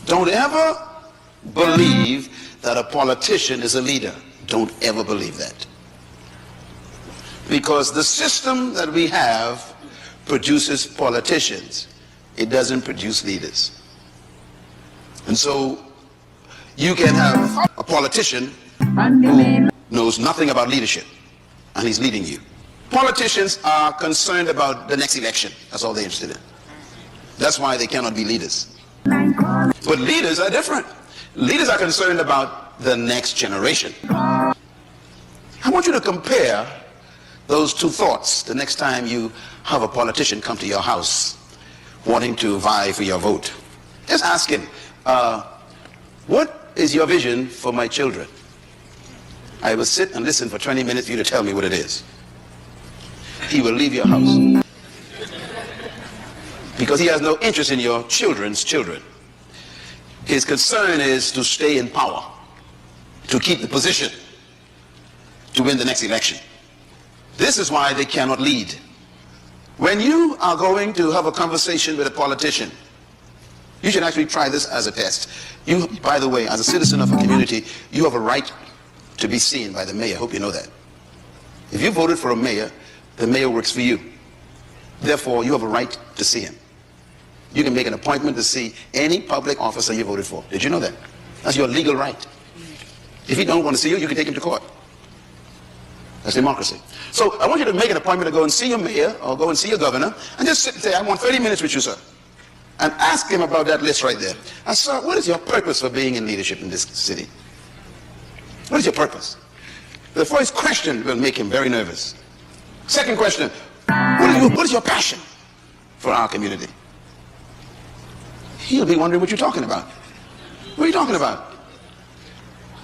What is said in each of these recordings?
Don't ever believe that a politician is a leader. Don't ever believe that. Because the system that we have produces politicians. It doesn't produce leaders. And so you can have a politician who knows nothing about leadership, and he's leading you. Politicians are concerned about the next election. That's all they're interested in. That's why they cannot be leaders. But leaders are different. Leaders are concerned about the next generation. I want you to compare those two thoughts the next time you have a politician come to your house wanting to vie for your vote. Just ask him, what is your vision for my children? I will sit and listen for 20 minutes for you to tell me what it is. He will leave your house because he has no interest in your children's children. His concern is to stay in power, to keep the position, to win the next election. This is why they cannot lead. When you are going to have a conversation with a politician, you should actually try this as a test. You, by the way, as a citizen of a community, you have a right to be seen by the mayor. I hope you know that. If you voted for a mayor, the mayor works for you. Therefore, you have a right to see him. You can make an appointment to see any public officer you voted for. Did you know that? That's your legal right. If he don't want to see you, you can take him to court. That's democracy. So I want you to make an appointment to go and see your mayor or go and see your governor and just sit and say, I want 30 minutes with you, sir. And ask him about that list right there. And sir, what is your purpose for being in leadership in this city? What is your purpose? The first question will make him very nervous. Second question, what is your passion for our community? He'll be wondering what you're talking about. What are you talking about?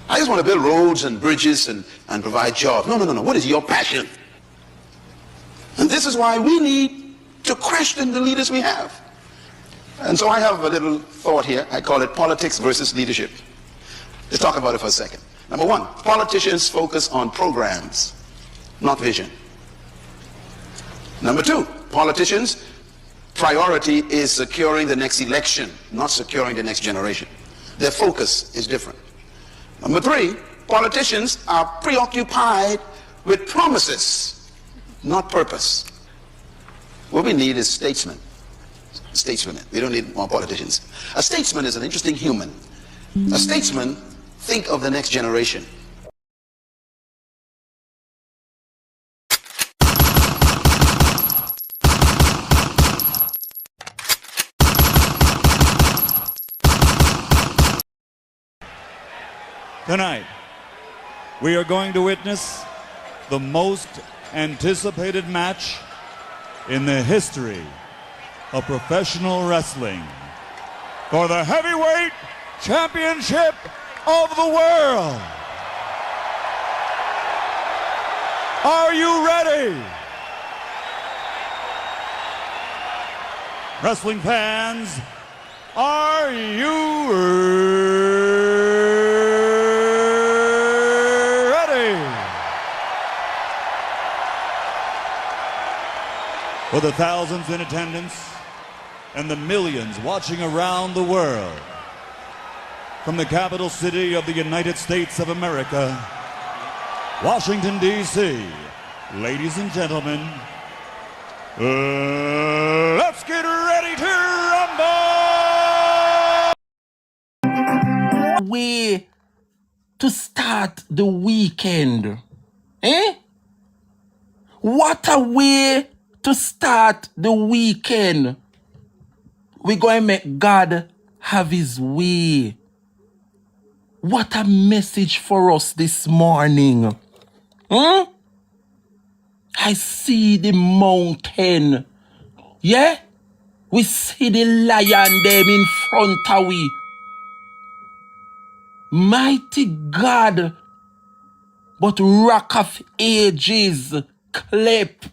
I just want to build roads and bridges and provide jobs. No. What is your passion? And this is why we need to question the leaders we have. And so I have a little thought here. I call it politics versus leadership. Let's talk about it for a second. Number one, politicians focus on programs, not vision. Number two, politicians' priority is securing the next election, not securing the next generation. Their focus is different. Number three, politicians are preoccupied with promises, not purpose. What we need is statesmen. Statesmen. We don't need more politicians. A statesman is an interesting human. A statesman thinks of the next generation. Tonight, we are going to witness the most anticipated match in the history of professional wrestling for the heavyweight championship of the world. Are you ready? Wrestling fans, are you ready? For the thousands in attendance and the millions watching around the world, from the capital city of the United States of America, Washington, D.C., ladies and gentlemen, let's get ready to rumble! Way to start the weekend. What a way to start the weekend. We're going to make God have his way. What a message for us this morning. I see the mountain. Yeah? We see the lion them in front of we. Mighty God. But Rock of Ages clap.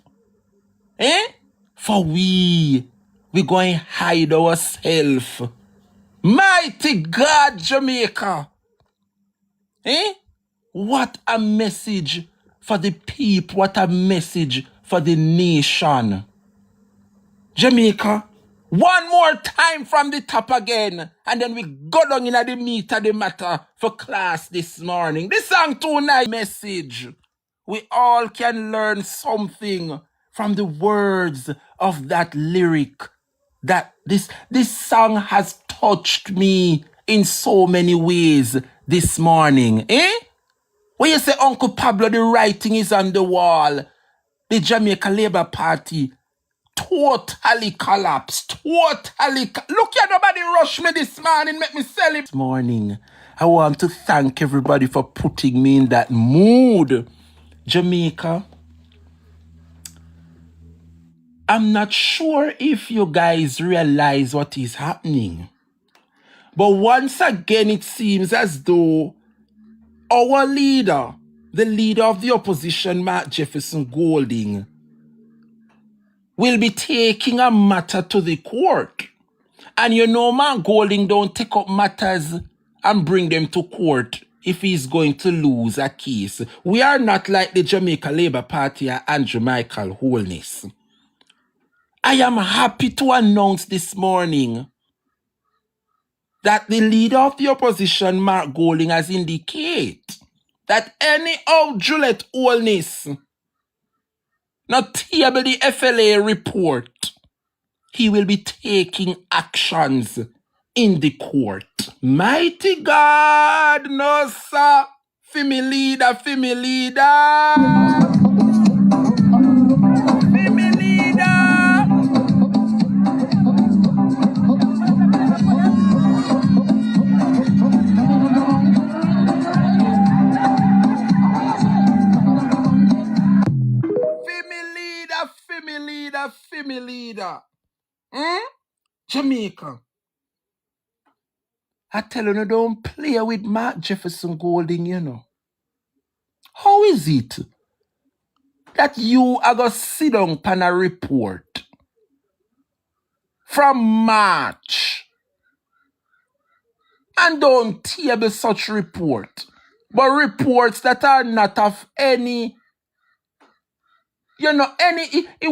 For we going to hide ourselves. Mighty God, Jamaica. What a message for the people. What a message for the nation. Jamaica, One more time from the top again. And then we go down in the meat of the matter for class this morning. This song too nice message. We all can learn something from the words of that lyric. That this song has touched me in so many ways this morning. When you say Uncle Pablo, the writing is on the wall. The Jamaica Labour Party totally collapsed. Look at nobody rush me this morning, make me sell it. This morning, I want to thank everybody for putting me in that mood. Jamaica, I'm not sure if you guys realize what is happening. But once again, it seems as though our leader, the leader of the opposition, Mark Jefferson Golding, will be taking a matter to the court. And you know, Mark Golding don't take up matters and bring them to court if he's going to lose a case. We are not like the Jamaica Labour Party and Andrew Michael Holness. I am happy to announce this morning that the leader of the opposition, Mark Golding, has indicated that any of Juliet Holness not table the FLA report, he will be taking actions in the court. Mighty God, no sir, for me leader, for me leader. For me leader. For me leader. Jamaica. I tell you, don't play with Mark Jefferson Golding, you know. How is it that you are going to sit down on a report from March and don't table such report, but reports that are not of any, you know, it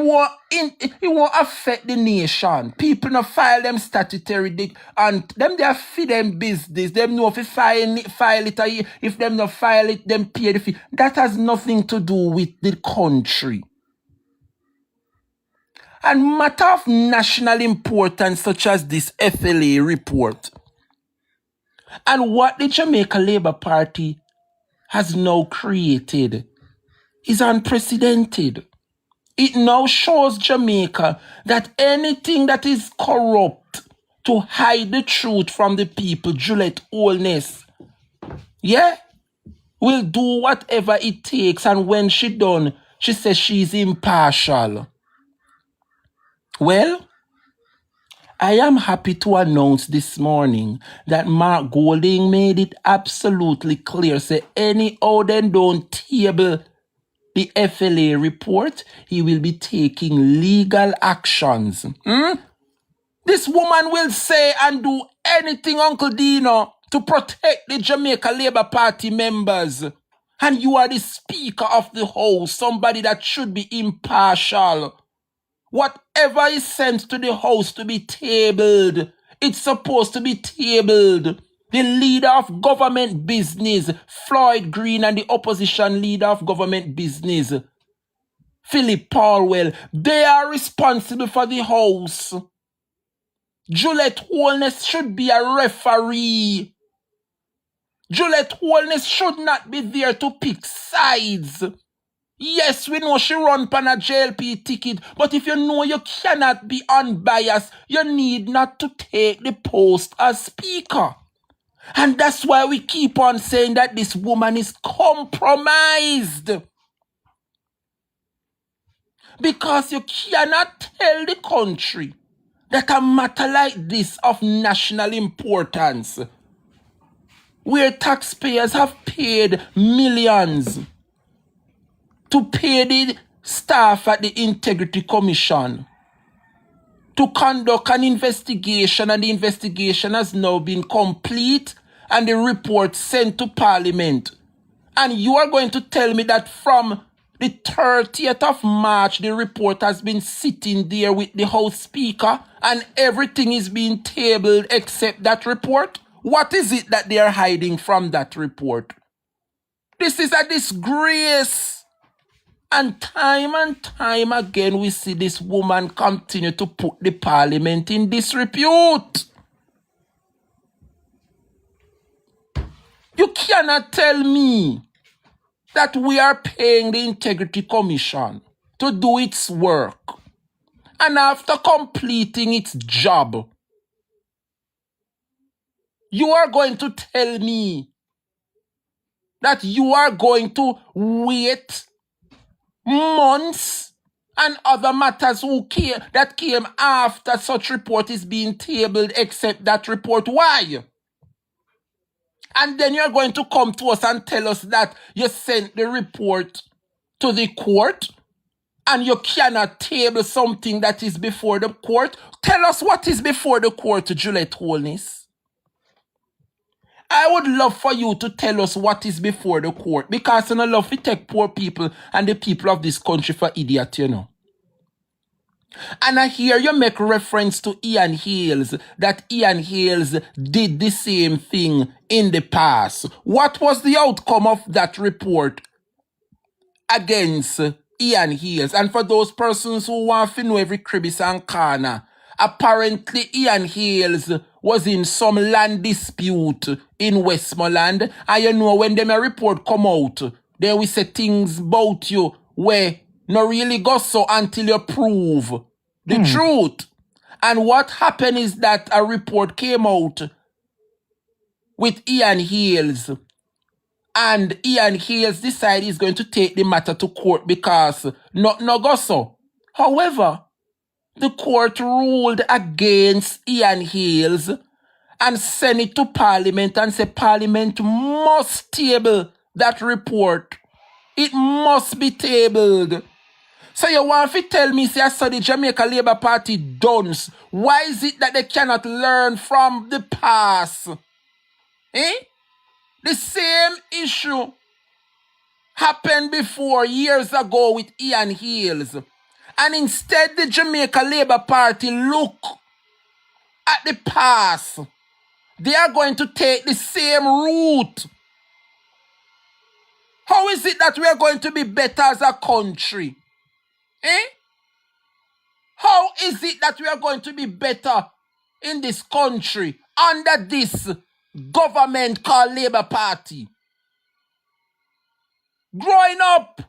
won't affect the nation. People not file them statutory and them they feed them business. Them know if you file it, if them not file it, them pay the fee. That has nothing to do with the country. And matter of national importance such as this FLA report and what the Jamaica Labour Party has now created is unprecedented. It now shows Jamaica that anything that is corrupt to hide the truth from the people, Juliet Holness, will do whatever it takes. And when she done, she says she's impartial. Well, I am happy to announce this morning that Mark Golding made it absolutely clear. Say anyhow then don't table the FLA report, he will be taking legal actions. This woman will say and do anything, Uncle Dino, to protect the Jamaica Labour Party members. And you are the Speaker of the House, somebody that should be impartial. Whatever is sent to the House to be tabled, it's supposed to be tabled. The leader of government business, Floyd Green, and the opposition leader of government business, Philip Paulwell, they are responsible for the House. Juliet Holness should be a referee. Juliet Holness should not be there to pick sides. Yes, we know she run pan a JLP ticket, but if you know you cannot be unbiased, you need not to take the post as Speaker. And that's why we keep on saying that this woman is compromised. Because you cannot tell the country that a matter like this of national importance, where taxpayers have paid millions to pay the staff at the Integrity Commission to conduct an investigation, and the investigation has now been complete and the report sent to Parliament. And you are going to tell me that from The 30th of March, the report has been sitting there with the House Speaker and everything is being tabled except that report. What is it that they are hiding from that report? This is a disgrace. And time again, we see this woman continue to put the parliament in disrepute. You cannot tell me that we are paying the Integrity Commission to do its work. And after completing its job, you are going to tell me that you are going to wait months and other matters that came after such report is being tabled except that report. Why? And then you're going to come to us and tell us that you sent the report to the court and you cannot table something that is before the court. Tell us what is before the court, Juliet Holness. I would love for you to tell us what is before the court, because I love to take poor people and the people of this country for idiot, you know. And I hear you make reference to Ian Hales, that Ian Hales did the same thing in the past. What was the outcome of that report against Ian Hales? And for those persons who want to know every crevice and corner, apparently Ian Hales was in some land dispute in Westmoreland. And you know, when them a report come out, they will say things about you where no really go so until you prove the truth. And what happened is that a report came out with Ian Hales. And Ian Hales decided he's going to take the matter to court because no go so. However, the court ruled against Ian Hales and sent it to Parliament and said Parliament must table that report. It must be tabled. So you want to tell me, say, I saw the Jamaica Labour Party duns. Why is it that they cannot learn from the past? The same issue happened before years ago with Ian Hales. And instead the Jamaica Labour Party look at the past. They are going to take the same route. How is it that we are going to be better as a country? How is it that we are going to be better in this country under this government called Labour Party? Growing up,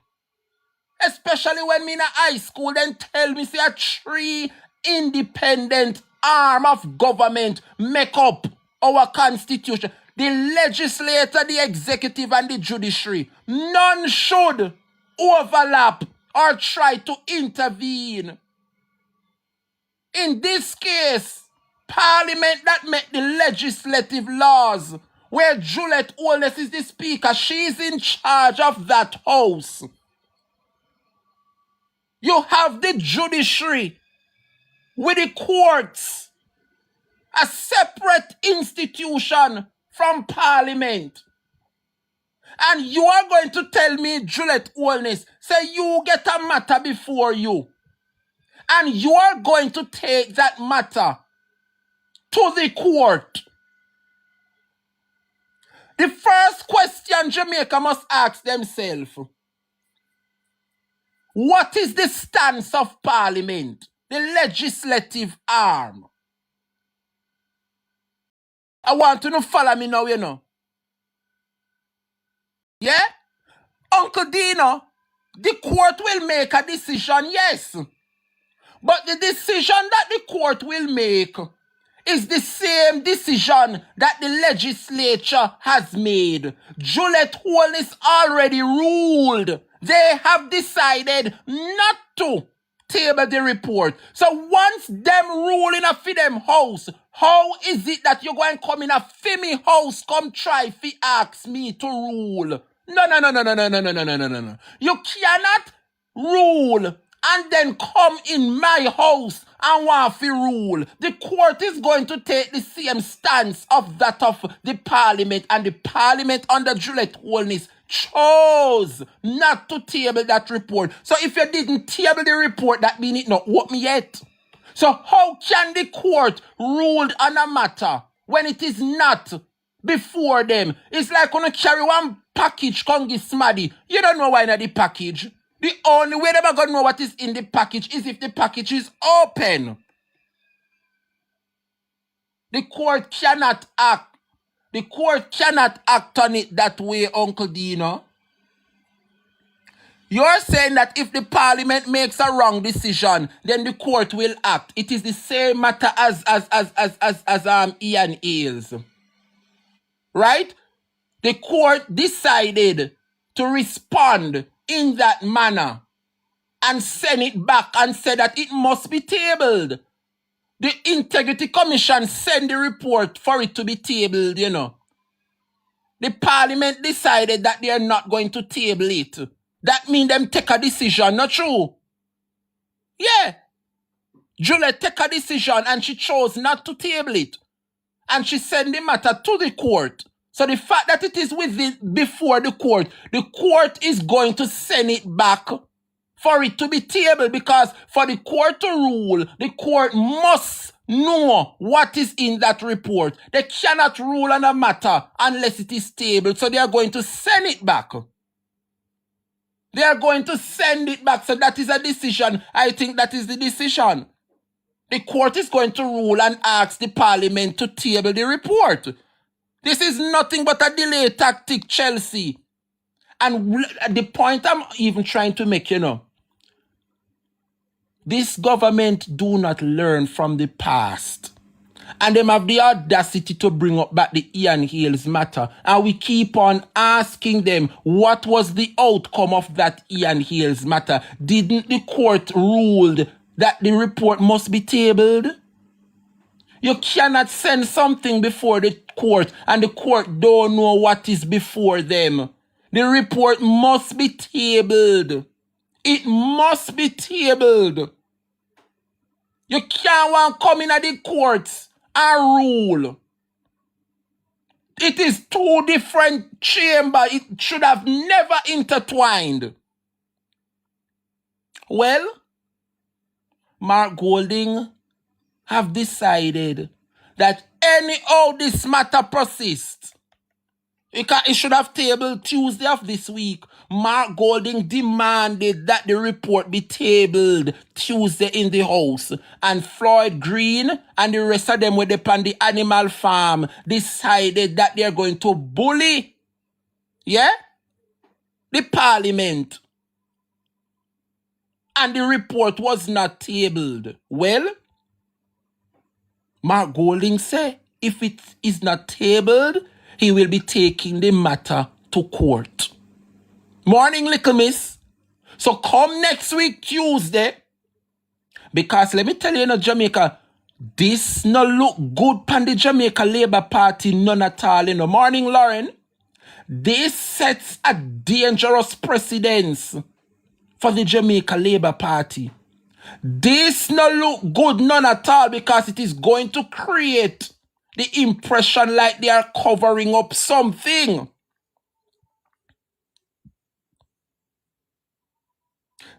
especially when me in a high school, then tell me say a 3 independent arm of government make up our constitution. The legislature, the executive, and the judiciary. None should overlap or try to intervene. In this case, Parliament that make the legislative laws, where Juliet Holness is the speaker, she's in charge of that house. You have the judiciary with the courts, a separate institution from Parliament. And you are going to tell me, Juliet Holness, say you get a matter before you. And you are going to take that matter to the court. The first question Jamaica must ask themselves, what is the stance of Parliament, the legislative arm? I want you to follow me now, you know. Yeah? Uncle Dino, the court will make a decision, yes. But the decision that the court will make is the same decision that the legislature has made. Juliet Holness already ruled. They have decided not to table the report. So once them rule in a fi them house, how is it that you're going to come in a fi me house, come try fi ask me to rule? No. You cannot rule and then come in my house and want to rule. The court is going to take the same stance of that of the Parliament, and the Parliament under Juliet Holness chose not to table that report. So if you didn't table the report, that means it not open yet. So how can the court rule on a matter when it is not before them? It's like when you carry one package, come give somebody. You don't know why not the package. The only way they're going to know what is in the package is if the package is open. The court cannot act. The court cannot act on it that way, Uncle Dino. You're saying that if the parliament makes a wrong decision, then the court will act. It is the same matter as Ian Hales. Right? The court decided to respond in that manner and send it back and said that it must be tabled. The Integrity Commission sent the report for it to be tabled, you know. The parliament decided that they are not going to table it. That means them take a decision, not true? Yeah. Juliet take a decision and she chose not to table it. And she sent the matter to the court. So the fact that it is before the court is going to send it back for it to be tabled, because for the court to rule, the court must know what is in that report. They cannot rule on a matter unless it is tabled. So they are going to send it back. They are going to send it back. So that is a decision. I think that is the decision. The court is going to rule and ask the parliament to table the report. This is nothing but a delay tactic, Chelsea. And the point I'm even trying to make, you know, this government do not learn from the past. And them have the audacity to bring up back the Ian Hales matter. And we keep on asking them, what was the outcome of that Ian Hales matter? Didn't the court rule that the report must be tabled? You cannot send something before the court and the court don't know what is before them. The report must be tabled. It must be tabled. You can't want to come in at the courts and rule. It is two different chambers. It should have never intertwined. Well, Mark Golding have decided that anyhow this matter persists, it should have tabled Tuesday of this week. Mark Golding demanded that the report be tabled Tuesday in the House. And Floyd Green and the rest of them with upon the animal farm decided that they're going to bully, the parliament. And the report was not tabled. Well, Mark Golding said if it is not tabled, he will be taking the matter to court. Morning, little miss. So come next week, Tuesday. Because let me tell you, Jamaica, this no look good pan the Jamaica Labour Party, none at all. Morning, Lauren. This sets a dangerous precedence for the Jamaica Labour Party. This no look good, none at all, because it is going to create the impression like they are covering up something.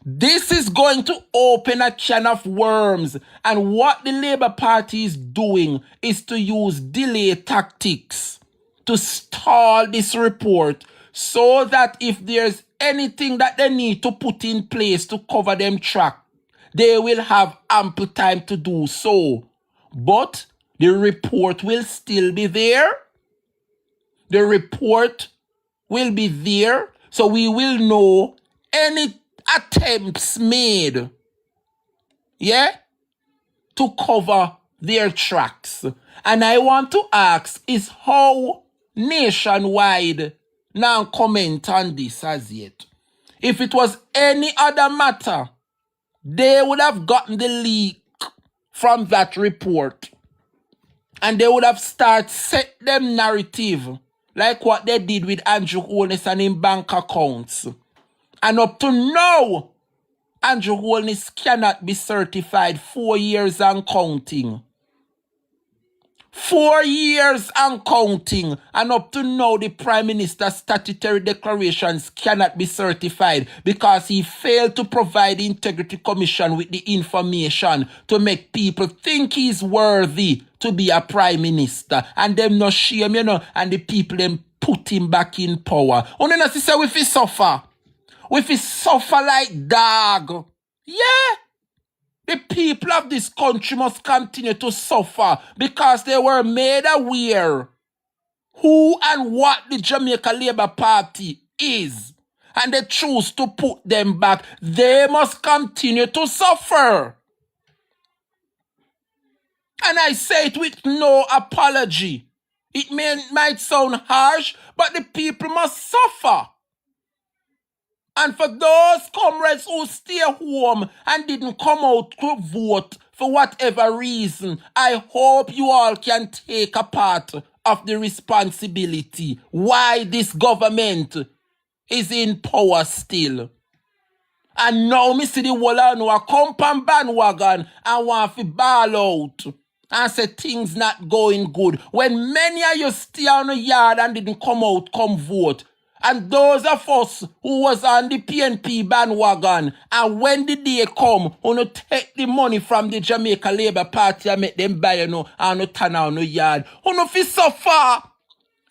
This is going to open a can of worms. And what the Labour Party is doing is to use delay tactics to stall this report so that if there's anything that they need to put in place to cover them track, they will have ample time to do so. But the report will still be there. The report will be there. So we will know any attempts made, to cover their tracks. And I want to ask is how Nationwide now comment on this as yet. If it was any other matter, they would have gotten the leak from that report. And they would have started set them narrative like what they did with Andrew Holness and in bank accounts. And up to now, Andrew Holness cannot be certified 4 years and counting. 4 years and counting, and up to now the Prime Minister's statutory declarations cannot be certified because he failed to provide the Integrity Commission with the information to make people think he's worthy to be a Prime Minister. And them no shame, and the people them put him back in power. Only not to say if he suffer. If he suffer like dog. Yeah. The people of this country must continue to suffer because they were made aware who and what the Jamaica Labour Party is. And they choose to put them back. They must continue to suffer. And I say it with no apology. It might sound harsh, but the people must suffer. And for those comrades who stay home and didn't come out to vote for whatever reason, I hope you all can take a part of the responsibility why this government is in power still. And now me see the whole of no a come on bandwagon and want to ball out and say things not going good. When many of you stay on the yard and didn't come out, come vote. And those of us who was on the PNP bandwagon, and when the day come, you take the money from the Jamaica Labour Party and make them buy and turn on the yard. You feel suffer.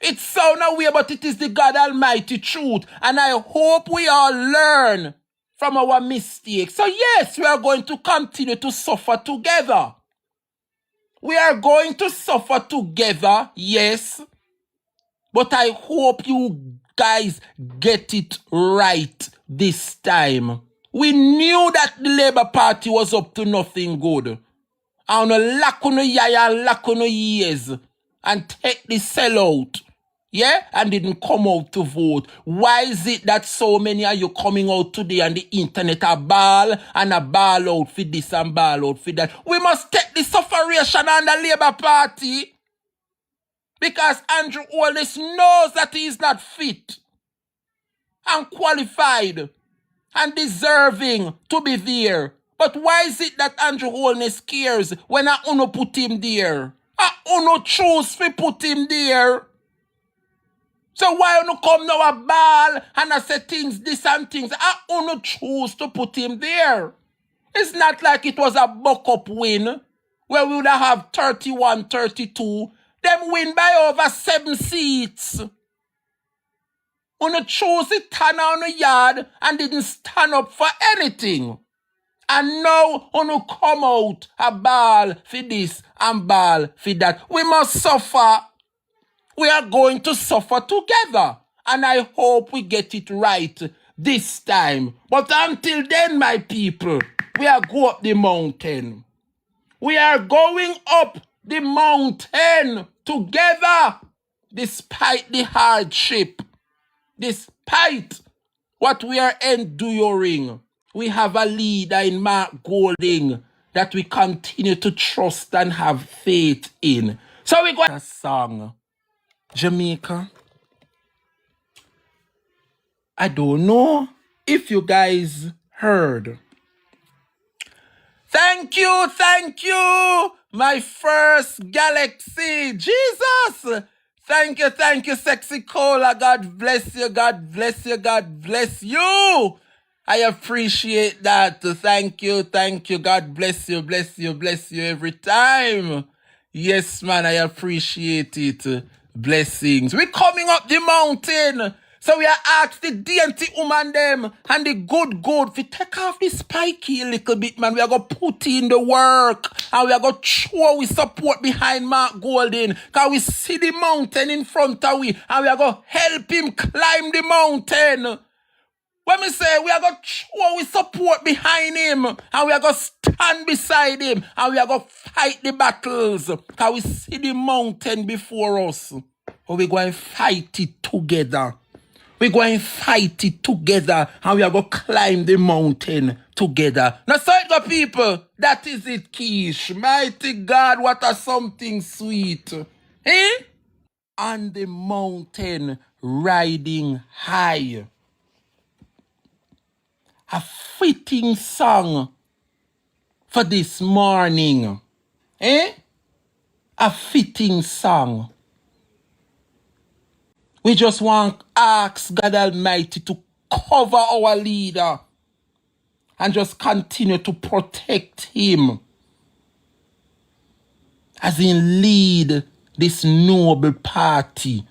It sound away, but it is the God Almighty truth. And I hope we all learn from our mistakes. So yes, we are going to continue to suffer together. We are going to suffer together, yes. But I hope you guys get it right this time. We knew that the Labour Party was up to nothing good. And lack on yaya, lack on years, and take the sellout. Yeah? And didn't come out to vote. Why is it that so many of you coming out today on the internet a ball and a ball out for this and ball out for that? We must take the sufferation on the Labour Party. Because Andrew Holness knows that he is not fit and qualified and deserving to be there. But why is it that Andrew Holness cares when I uno put him there? I uno choose to put him there. So why uno come now a ball and I say things, this and things? I uno choose to put him there. It's not like it was a buck-up win where we would have 31, 32. Them win by over 7 seats. Uno chose it turn on the yard and didn't stand up for anything. And now uno come out a ball for this and ball for that. We must suffer. We are going to suffer together. And I hope we get it right this time. But until then, my people, we are going up the mountain. We are going up the mountain together, despite the hardship, despite what we are enduring. We have a leader in Mark Golding that we continue to trust and have faith in. So we got a song, Jamaica. I don't know if you guys heard. Thank you, my first galaxy. Jesus. Thank you, Sexy Cola. God bless you, God bless you, God bless you. I appreciate that. Thank you. God bless you, bless you every time. Yes, man, I appreciate it. Blessings. We're coming up the mountain. So we are asked the dainty woman them and the good if you take off the spiky a little bit, man, we are going to put in the work and we are going to show we support behind Mark Golding because we see the mountain in front of we and we are going to help him climb the mountain. When we say we are going to show we support behind him and we are going to stand beside him and we are going to fight the battles because we see the mountain before us. But we're going to fight it together. We're going to fight it together and we are going to climb the mountain together. Now, so it go, people. That is it, Quiche. Mighty God, what a something sweet. Eh? On the mountain, riding high. A fitting song for this morning. Eh? a fitting song. We just want to ask God Almighty to cover our leader and just continue to protect him as he lead this noble party.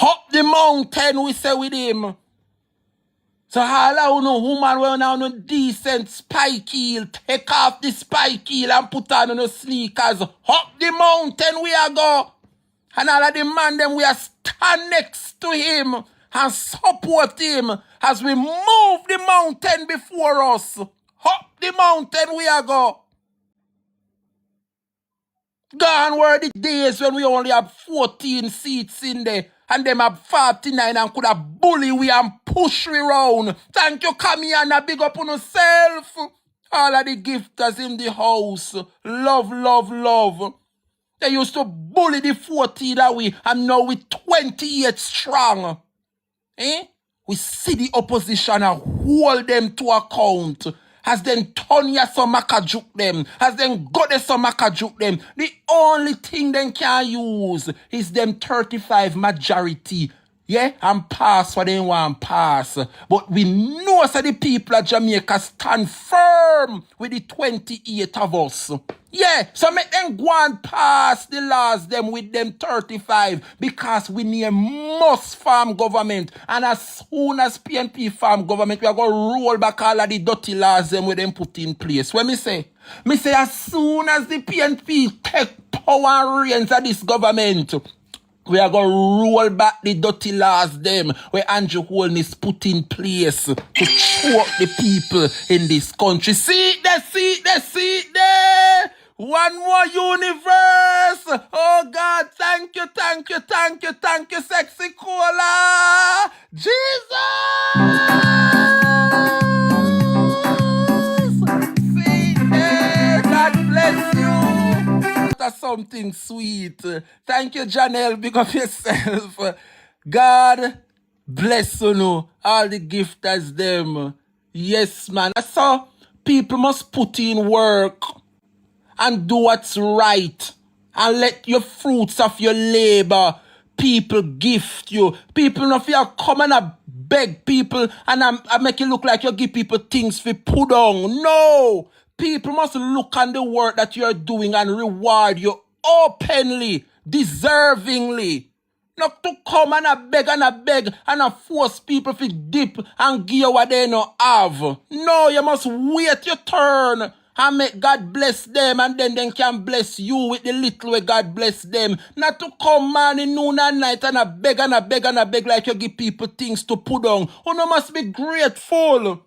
Up the mountain, we say with him. So all of you woman when you no decent spike heel, take off the spike heel and put on no sneakers. Up the mountain we are go. And all of the man them we are stand next to him and support him as we move the mountain before us. Up the mountain we are go. Gone were the days when we only have 14 seats in there and them have 49 and could have bully we and push we round. Thank you, come here and big up on yourself. All of the gifters in the house. Love, love, love. They used to bully the 14 that we and now we 28 strong. We see the opposition and hold them to account. As then turn ya some makajuk them. As then go there some makajuk them. The only thing they can use is them 35 majority. Yeah, and pass what they want pass. But we know that the people of Jamaica stand firm with the 28 of us. Yeah, so make them go and pass the laws them with them 35 because we need a must farm government. And as soon as PNP farm government, we are going to roll back all of the dirty laws them with them put in place. What me say? Me say as soon as the PNP take power and reins of this government, we are going to roll back the dirty laws them where Andrew Holness put in place to choke the people in this country. See it there, see it there, see it there. One more universe. Oh God, thank you, thank you, thank you, thank you, sexy cola. Jesus! See it there. God bless you. That's something sweet. Thank you, Janelle. Big up yourself. God bless you. All the gifters them. Yes, man. So people must put in work and do what's right. And let your fruits of your labor people gift you. People not fear come and beg people and I make it look like you give people things for put on. No. People must look on the work that you are doing and reward you openly, deservingly. Not to come and a beg and force people to dip and give you what they don't have. No, you must wait your turn and make God bless them and then they can bless you with the little way God bless them. Not to come morning, noon and night and a beg like you give people things to put on. You must be grateful.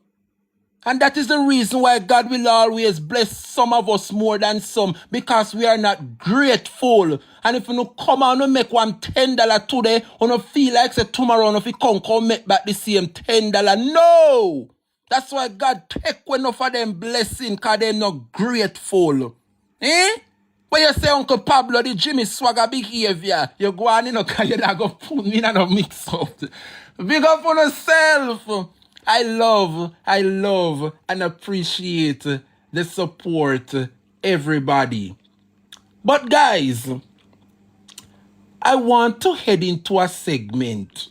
And that is the reason why God will always bless some of us more than some, because we are not grateful. And if you no come and no make one $10 today, you no feel like say tomorrow if you come make back the same $10. No! That's why God take enough of them blessing because they're not grateful. When you say Uncle Pablo, the Jimmy Swagger behavior, you go on because you're not going to put me in a mix up. Big up on yourself. I love and appreciate the support, everybody. But guys, I want to head into a segment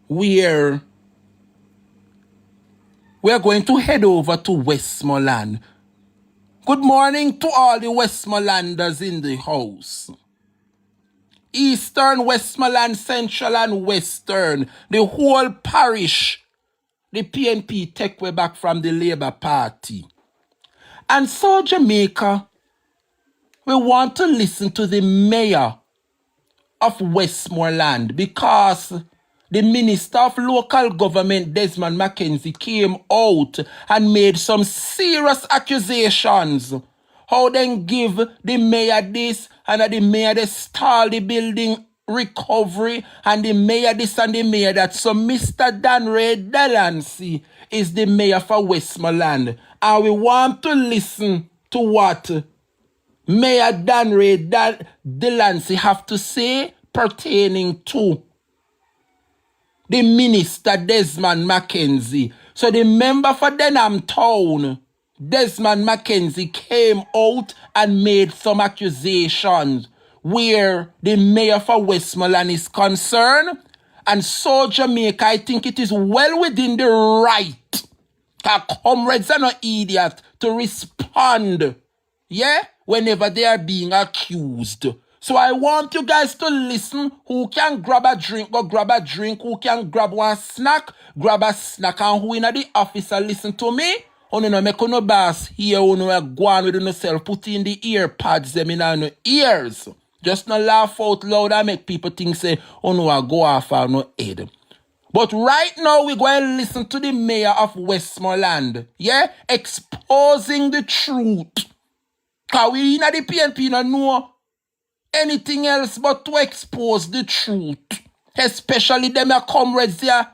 where we're going to head over to Westmoreland. Good morning to all the Westmorelanders in the house. Eastern, Westmoreland, Central and Western, the whole parish. The PNP take way back from the Labour Party. And so Jamaica, we want to listen to the mayor of Westmoreland because the Minister of Local Government, Desmond Mackenzie, came out and made some serious accusations. How they give the mayor this and the mayor they stall the building recovery and the mayor this and the mayor that. So Mr. Danray Delancey is the mayor for Westmoreland. And we want to listen to what Mayor Danray Delancey have to say pertaining to the Minister Desmond Mackenzie. So the member for Denham Town, Desmond Mackenzie, came out and made some accusations where the mayor for Westmoreland is concerned. And so Jamaica, I think it is well within the right, our comrades are not idiots, to respond, yeah, whenever they are being accused. So I want you guys to listen. Who can grab a drink, go grab a drink. Who can grab one snack, grab a snack. And who in the office listen to me? You know, make no bass here, you know, go on with yourself, put in the ear pads them in your ears. Just not laugh out loud and make people think say, oh no, I go off on no head. But right now, we're going to listen to the mayor of Westmoreland, yeah, exposing the truth. Because we in the PNP don't know anything else but to expose the truth. Especially them comrades there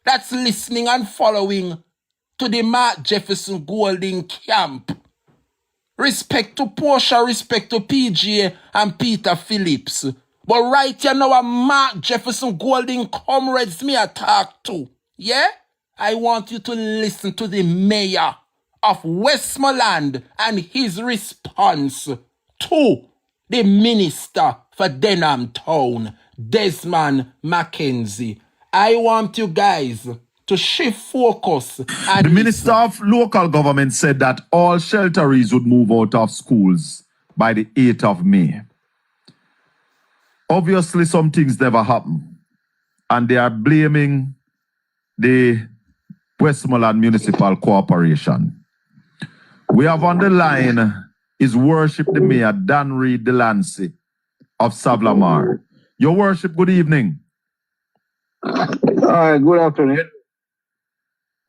that's listening and following to the Mark Jefferson Golding camp. Respect to Portia, respect to PJ and Peter Phillips. But right here now, Mark Jefferson Golding comrades me I talk to. Yeah? I want you to listen to the mayor of Westmoreland and his response to the minister for Denham Town, Desmond Mackenzie. I want you guys to shift focus. And the Minister of Local Government said that all shelteries would move out of schools by the 8th of May. Obviously, some things never happen, and they are blaming the Westmoreland Municipal Corporation. We have on the line His Worship the Mayor, Dan Reed Delancey of Savlamar. Your Worship, good evening. Good afternoon.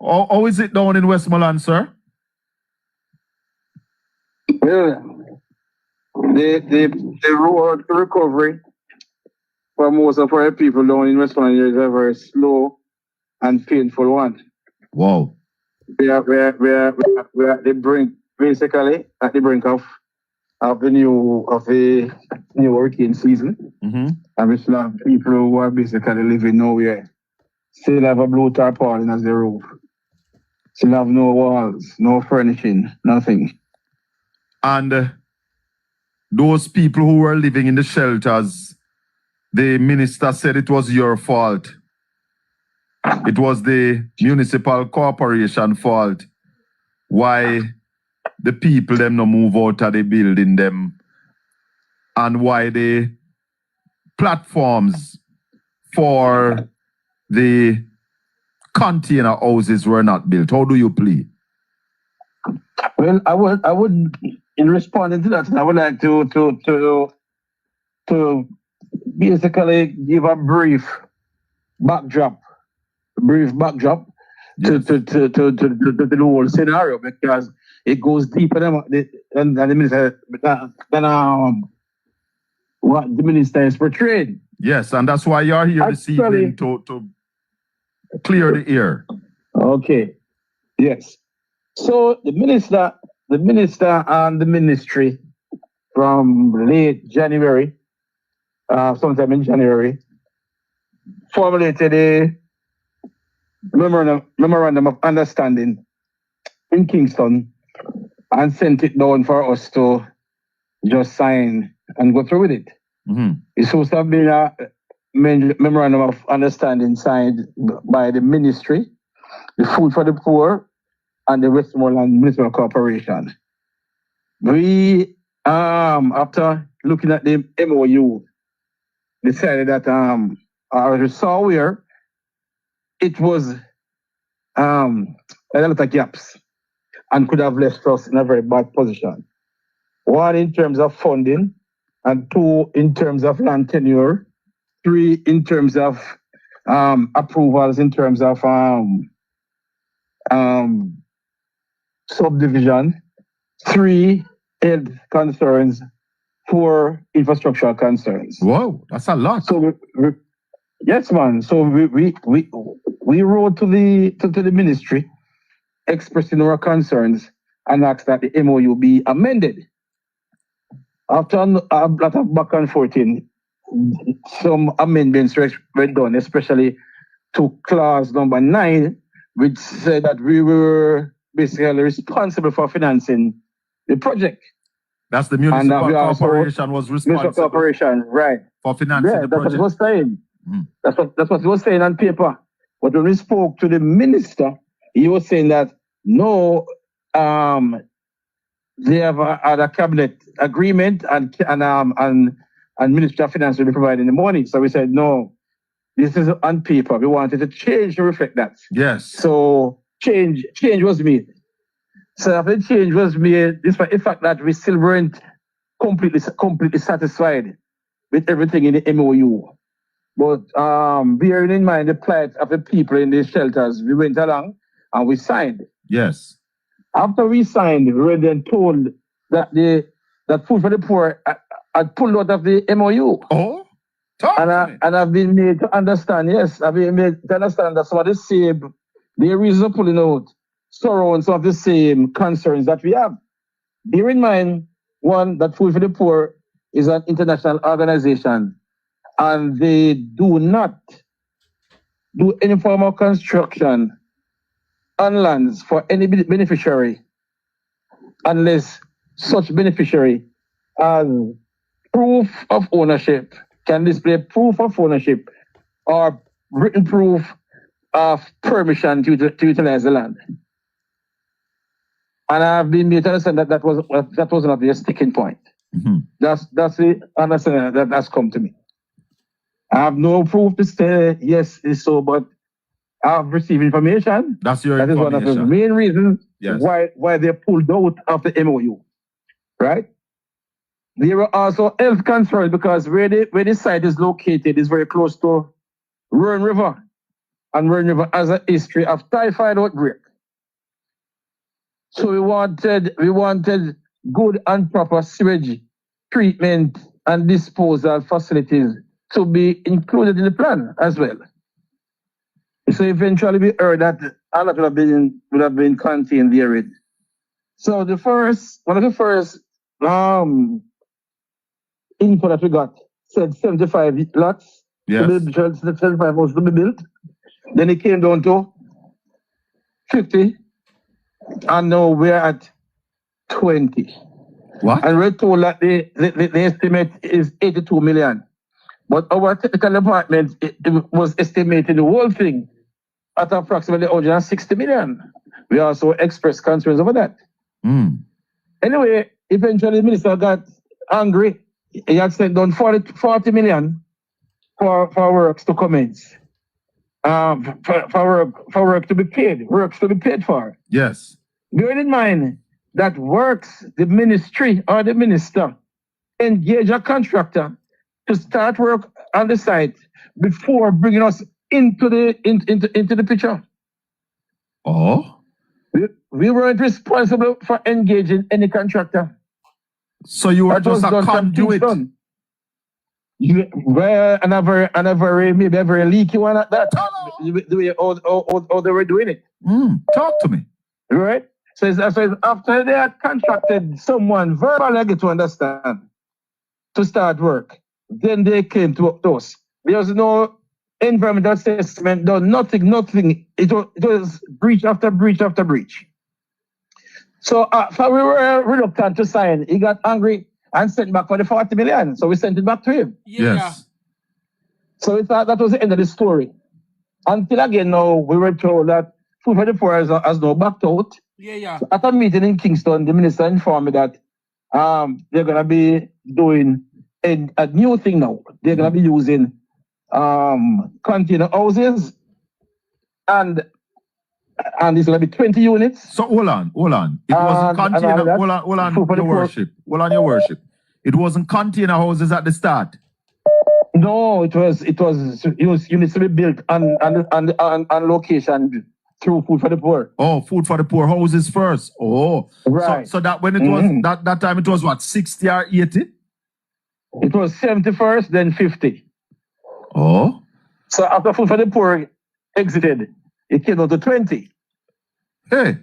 How is it down in Westmoreland, sir? Well, the road to recovery for most of our people down in Westmoreland is a very slow and painful one. Wow. We are at the brink, basically at the brink of the new hurricane season. Mm-hmm. And we still have people who are basically living nowhere. Still have a blue tarpaulin as the roof. Still have no walls, no furnishing, nothing. And those people who were living in the shelters, the minister said it was your fault. It was the municipal corporation fault. Why the people them no move out of the building them, and why the platforms for the container houses were not built. How do you plead? Well, I would in responding to that, I would like to basically give a brief backdrop Yes. to the whole scenario, because it goes deeper than the minister than what the minister is portrayed. Yes, and that's why you're here this evening to clear the air. Okay. Yes. So the minister and the ministry from late January, sometime in January, formulated a memorandum of understanding in Kingston and sent it down for us to just sign and go through with it. Mm-hmm. It's supposed to have been a memorandum of understanding signed by the ministry, the Food for the Poor, and the Westmoreland Municipal Corporation. We, after looking at the MOU, decided that we saw where it was a lot of gaps and could have left us in a very bad position. One, in terms of funding, and two, in terms of land tenure, three, in terms of approvals, in terms of subdivision, three, health concerns, four, infrastructural concerns. Whoa, that's a lot. So yes, man. So we wrote to the ministry expressing our concerns and asked that the MOU be amended. After a lot of back and forth, some amendments were done, especially to clause number 9, which said that we were basically responsible for financing the project. That's the And municipal we also corporation was municipal responsible corporation, right? for financing Yeah, the that's what it project. was saying. Mm. That's what it was saying on paper. But when we spoke to the minister, he was saying that no, they have had a cabinet agreement and Ministry of Finance will be providing the money. So we said no, this is on paper. We wanted to change to reflect that. Yes. So change was made. So after the change was made, despite the fact that we still weren't completely satisfied with everything in the MOU. But bearing in mind the plight of the people in these shelters, we went along and we signed. Yes. After we signed, we were then told that that Food for the Poor had pulled out of the MOU. Oh, talk to me. And I've been made to understand, yes, I've been made to understand that some of the same, the reason for pulling out surround some of the same concerns that we have. Bear in mind, one, that Food for the Poor is an international organization and they do not do any form of construction on lands for any beneficiary unless such beneficiary has proof of ownership, can display proof of ownership or written proof of permission to utilize the land. And I've been made to understand that that was not the sticking point. Mm-hmm. That's the understanding that's come to me. I have no proof to say yes, it's so, but I've received information. That's your That is information. one of the main reasons Yes. why they pulled out of the MOU. Right? There were also health concerns because where the site is located is very close to Rhone River. And Rhone River has a history of typhoid outbreak. So we wanted good and proper sewage treatment and disposal facilities to be included in the plan as well. So eventually we heard that a lot would have been contained therein. So one of the first info that we got said 75 lots. Yes. 75 was to be built. Then it came down to 50. And now we're at 20. What? And we're told that the estimate is 82 million. But our technical department it was estimating the whole thing at approximately 160 million. We also expressed concerns over that. Mm. Anyway, eventually the minister got angry. He had sent down 40 million for works to commence. For work to be paid. Works to be paid for. Yes. Bearing in mind that works, the ministry or the minister engage a contractor to start work on the site before bringing us into the picture. Oh. We weren't responsible for engaging any contractor. So you were That was just a done from conduit. Kingston. Well, and a very leaky one at that. The way how they were doing it. Talk to me. Right? So after they had contracted someone verbally, I get to understand, to start work, then they came to us. There was no environmental assessment done, nothing. It was breach after breach after breach. So we were reluctant to sign. He got angry and sent back for the 40 million. So we sent it back to him. Yes. So we thought that was the end of the story. Until again now, we were told that Food for the Poor has now backed out. So at a meeting in Kingston, the minister informed me that they're going to be doing a new thing now. They're going to be using container houses and it's going to be 20 units. So hold on. It wasn't container. Hold on, your worship. It wasn't container houses at the start. No, it was units to be built on location through Food for the Poor. Oh, Food for the Poor houses first. Oh, right. So that when it was that time it was what, 60 or 80? It was 70 first, then 50. Oh. So after Food for the Poor exited, it came down to 20. Hey.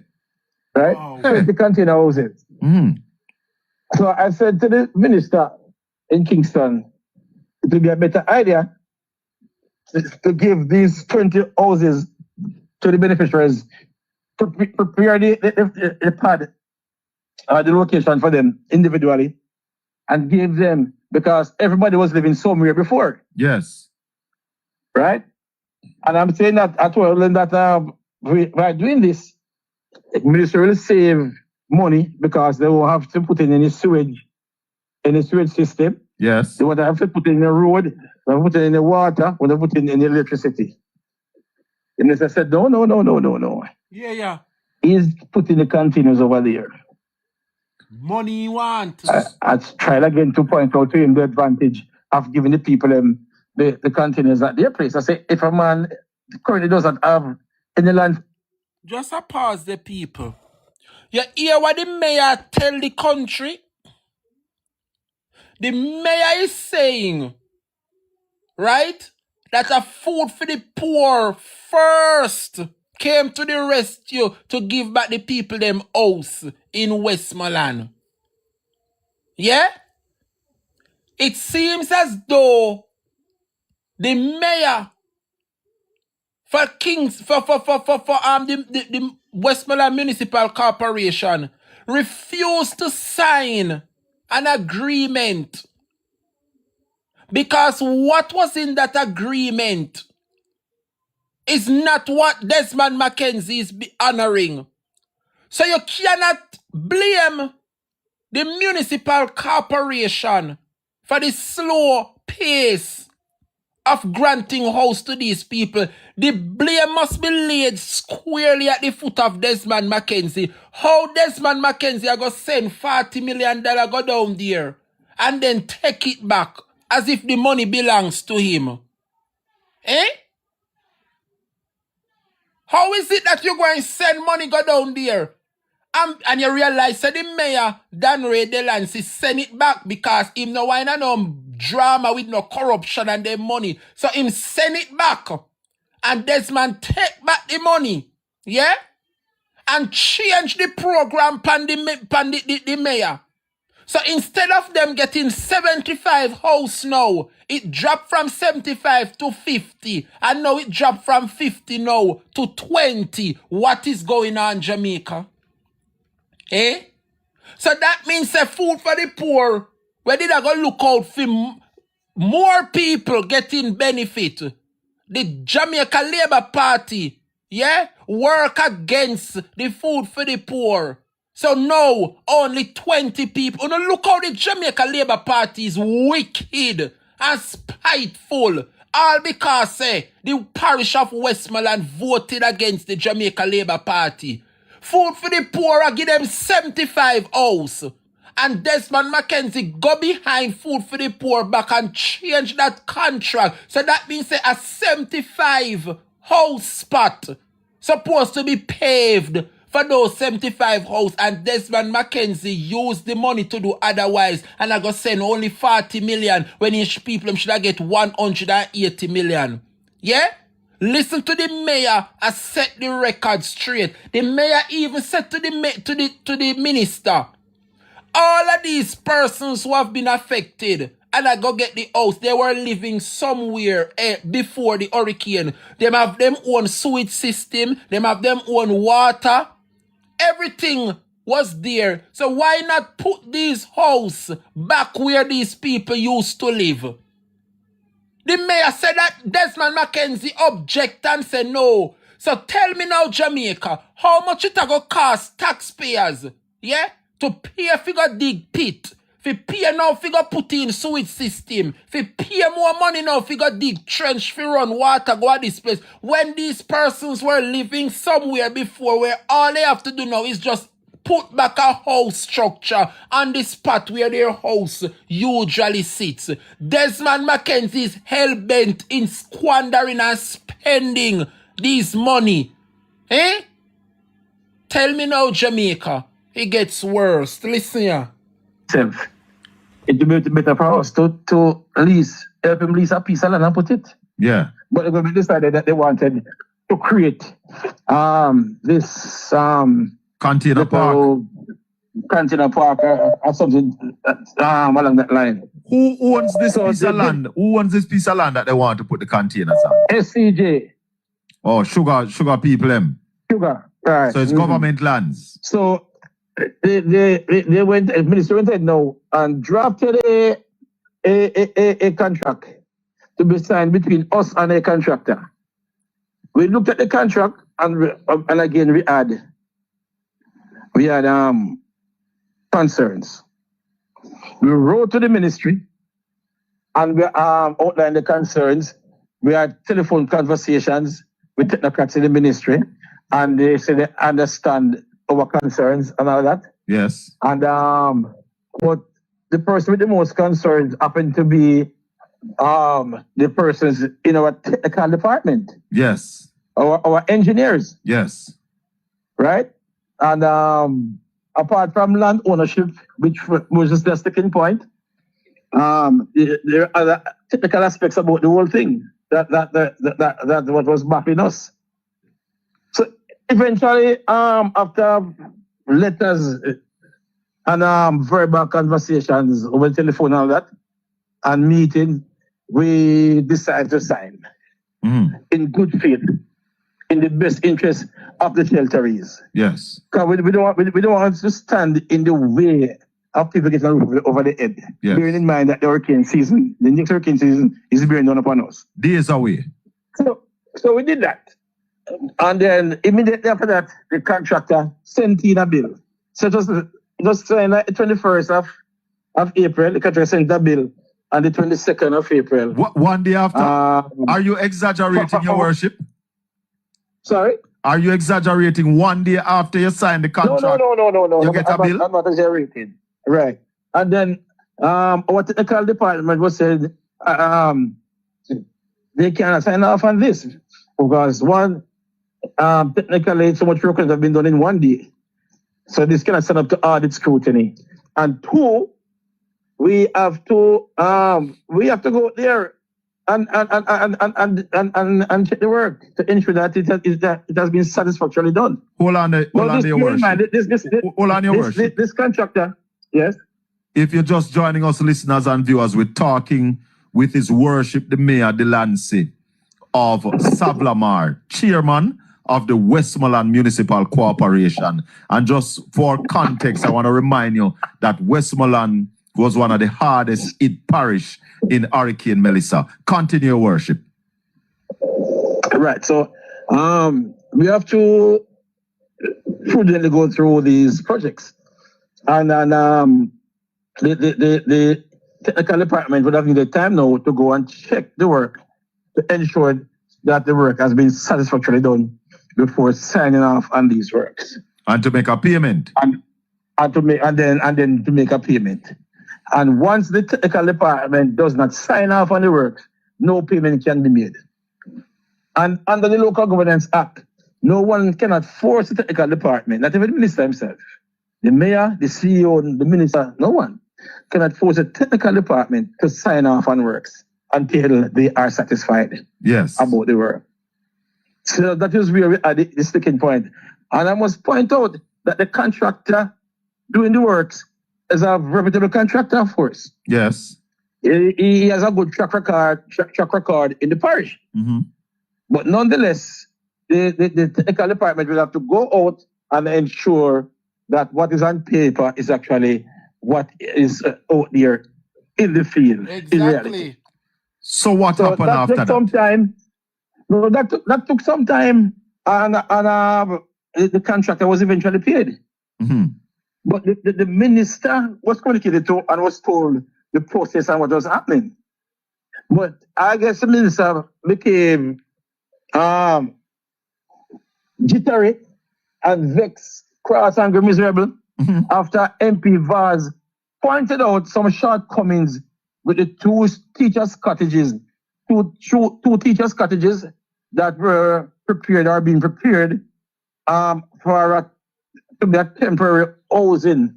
Right? Oh, 20 container houses. So I said to the minister in Kingston, it would be a better idea to give these 20 houses to the beneficiaries, prepare the pad, the location for them individually, and gave them, because everybody was living somewhere before, Yes. right? And I'm saying that I told them that by doing this, the ministry will save money because they won't have to put in any sewage system. Yes. They won't have to put in the road, they won't put in the water, they won't put in any electricity. The minister said, no. Yeah. He's putting the containers over there. Money you want. I tried again to point out to him the advantage of giving the people the containers at their place. I say, if a man currently doesn't have any land. Just a pause the people. You hear what the mayor tell the country? The mayor is saying, right, that a food for the poor first came to the rescue to give back the people them house in Westmoreland. Yeah? It seems as though the mayor for the Westmoreland Municipal Corporation refused to sign an agreement because what was in that agreement is not what Desmond McKenzie is honoring. So you cannot blame the municipal corporation for the slow pace of granting house to these people. The blame must be laid squarely at the foot of Desmond McKenzie. How Desmond McKenzie are going to send $40 million go down there and then take it back as if the money belongs to him? Eh? How is it that you're going to send money go down there? And you realize that the mayor, Dan Ray Delancey, send it back because him no wine and no drama with no corruption and their money. So him send it back. And Desmond take back the money. Yeah? And change the program pan the mayor. So instead of them getting 75 house now, it dropped from 75 to 50. And now it dropped from 50 now to 20. What is going on, Jamaica? Eh? So that means the food for the poor, where did I go look out for more people getting benefit? The Jamaica Labour Party, yeah, work against the food for the poor. So now, only 20 people. Now look how the Jamaica Labour Party is wicked and spiteful. All because the parish of Westmoreland voted against the Jamaica Labour Party. Food for the poor, I give them 75 house. And Desmond McKenzie go behind food for the poor back and change that contract. So that means a 75 house spot supposed to be paved for those 75 house. And Desmond McKenzie used the money to do otherwise. And I go send only 40 million when his people should get 180 million. Yeah? Listen to the mayor and set the record straight. The mayor even said to the minister, all of these persons who have been affected and I go get the house, they were living somewhere before the hurricane. They have them own sewage system, they have them own water. Everything was there. So why not put these houses back where these people used to live? The mayor said that Desmond McKenzie object and said no. So tell me now, Jamaica, how much it go cost taxpayers, yeah, to pay if you go dig pit, if you pay now if you go put in sewage system, if you pay more money now if you go dig trench, if you run water, go at this place, when these persons were living somewhere before where all they have to do now is just put back a house structure on the spot where their house usually sits. Desmond McKenzie is hell-bent in squandering and spending this money. Eh? Tell me now, Jamaica. It gets worse. Listen here. It would be better for us to help him lease a piece of land and put it. Yeah. But the government decided that they wanted to create this Container park. Container park or something along that line. Who owns this piece of land? Who owns this piece of land that they want to put the containers on? SCJ. Oh, sugar people them. Sugar, right. So it's government lands. So they went, the minister went ahead now and drafted a contract to be signed between us and a contractor. We looked at the contract and again we had concerns. We wrote to the ministry and we outlined the concerns. We had telephone conversations with technocrats in the ministry, and they said they understand our concerns and all that. Yes. And but the person with the most concerns happened to be the persons in our technical department. Yes. Our engineers. Yes. Right? And apart from land ownership, which was just the sticking point, there are other technical aspects about the whole thing that what was mapping us. So eventually, after letters and verbal conversations over the telephone and all that, and meeting, we decided to sign in good faith, in the best interest of the shelterees. Yes. Because we don't want to stand in the way of people getting over the head. Yes. Bearing in mind that the next hurricane season is bearing down upon us. Days away. So we did that. And then immediately after that, the contractor sent in a bill. So it was like the 21st of April, the contractor sent a bill on the 22nd of April. One day after? Are you exaggerating, your worship? Sorry? Are you exaggerating? One day after you sign the contract? No. You get a bill? I'm not exaggerating. Right. And then our technical department was said they cannot sign off on this because one, technically so much work has been done in one day. So this cannot stand up to audit scrutiny. And two, we have to go there and check the work to ensure that it has been satisfactorily done. Hold on, your worship. Hold on, your worship. This contractor, yes. If you're just joining us, listeners and viewers, we're talking with His Worship the Mayor Delancey of Sablamar, chairman of the Westmoreland Municipal Corporation. And just for context, I want to remind you that Westmoreland was one of the hardest hit parish in Hurricane Melissa. Continue, your worship. Right. So we have to prudently go through these projects. And the technical department would have needed time now to go and check the work to ensure that the work has been satisfactorily done before signing off on these works. And to make a payment. And then to make a payment. And once the technical department does not sign off on the work, no payment can be made. And under the Local Governance Act, no one cannot force the technical department, not even the minister himself, the mayor, the CEO, the minister, no one cannot force the technical department to sign off on works until they are satisfied about the work. So that is where we are at the sticking point. And I must point out that the contractor doing the works is a reputable contractor, of course. Yes. He has a good track record in the parish. Mm-hmm. But nonetheless, the technical department will have to go out and ensure that what is on paper is actually what is out there in the field. Exactly. In reality. So what happened after that? That took some time, and the contractor was eventually paid. Mm-hmm. But the minister was communicated to and was told the process and what was happening. But I guess the minister became jittery and vexed, cross, angry, miserable after MP Vaz pointed out some shortcomings with the two teachers' cottages that were prepared or being prepared to be a temporary housing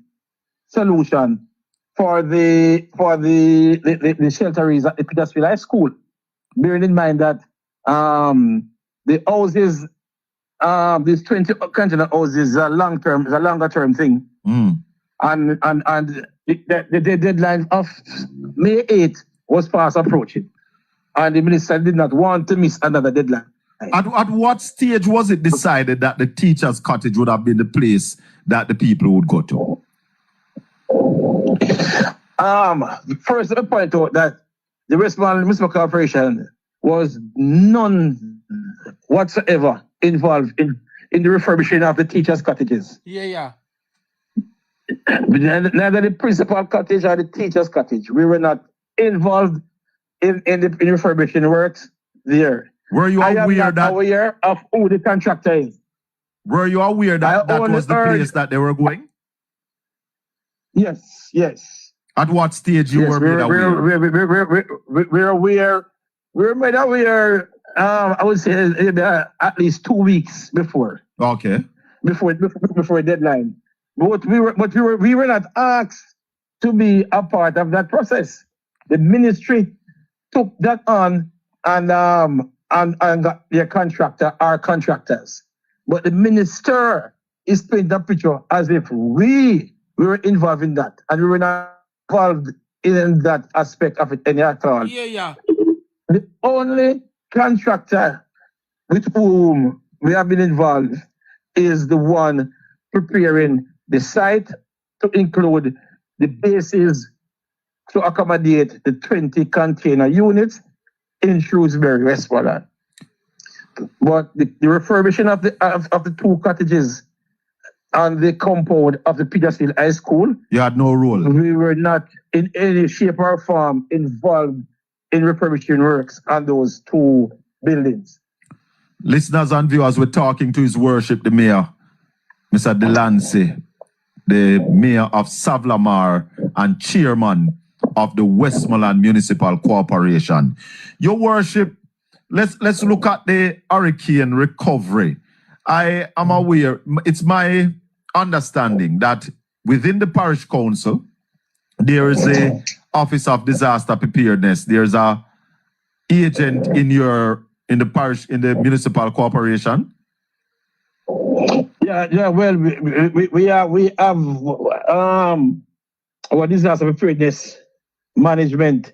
solution for the shelteries at the Petersfield High School. Bearing in mind that the houses, these 20 container houses, is a longer term thing. Mm. And the deadline of May 8th was fast approaching. And the minister did not want to miss another deadline. At what stage was it decided that the teacher's cottage would have been the place that the people would go to? First, let me point out that the Westmoreland Municipal Corporation was none whatsoever involved in the refurbishing of the teachers' cottages. Yeah. Neither the principal cottage or the teacher's cottage. We were not involved in refurbishing works there. Were you aware that aware of who the contractor is? Were you aware that that was the place that they were going? Yes. At what stage you were made aware? We're aware. We were made aware. I would say at least 2 weeks before. Okay. Before deadline. But we were not asked to be a part of that process. The ministry took that on and got their contractor, our contractors. But the minister is painting the picture as if we were involved in that, and we were not involved in that aspect of it any at all. Yeah. The only contractor with whom we have been involved is the one preparing the site to include the bases to accommodate the 20 container units in Shrewsbury, Westmoreland. But the refurbishing of the 2 cottages on the compound of the Petersfield High School, you had no role. We were not in any shape or form involved in refurbishing works on those 2 buildings. Listeners and viewers, we're talking to His Worship, the Mayor, Mr. Delancey, the Mayor of Savlamar and Chairman of the Westmoreland Municipal Corporation. Your Worship, let's look at the hurricane recovery. I am aware, it's my understanding that within the parish council, there is a Office of Disaster Preparedness. There's a agent in the parish, in the municipal corporation. Yeah. Well, we have our disaster preparedness management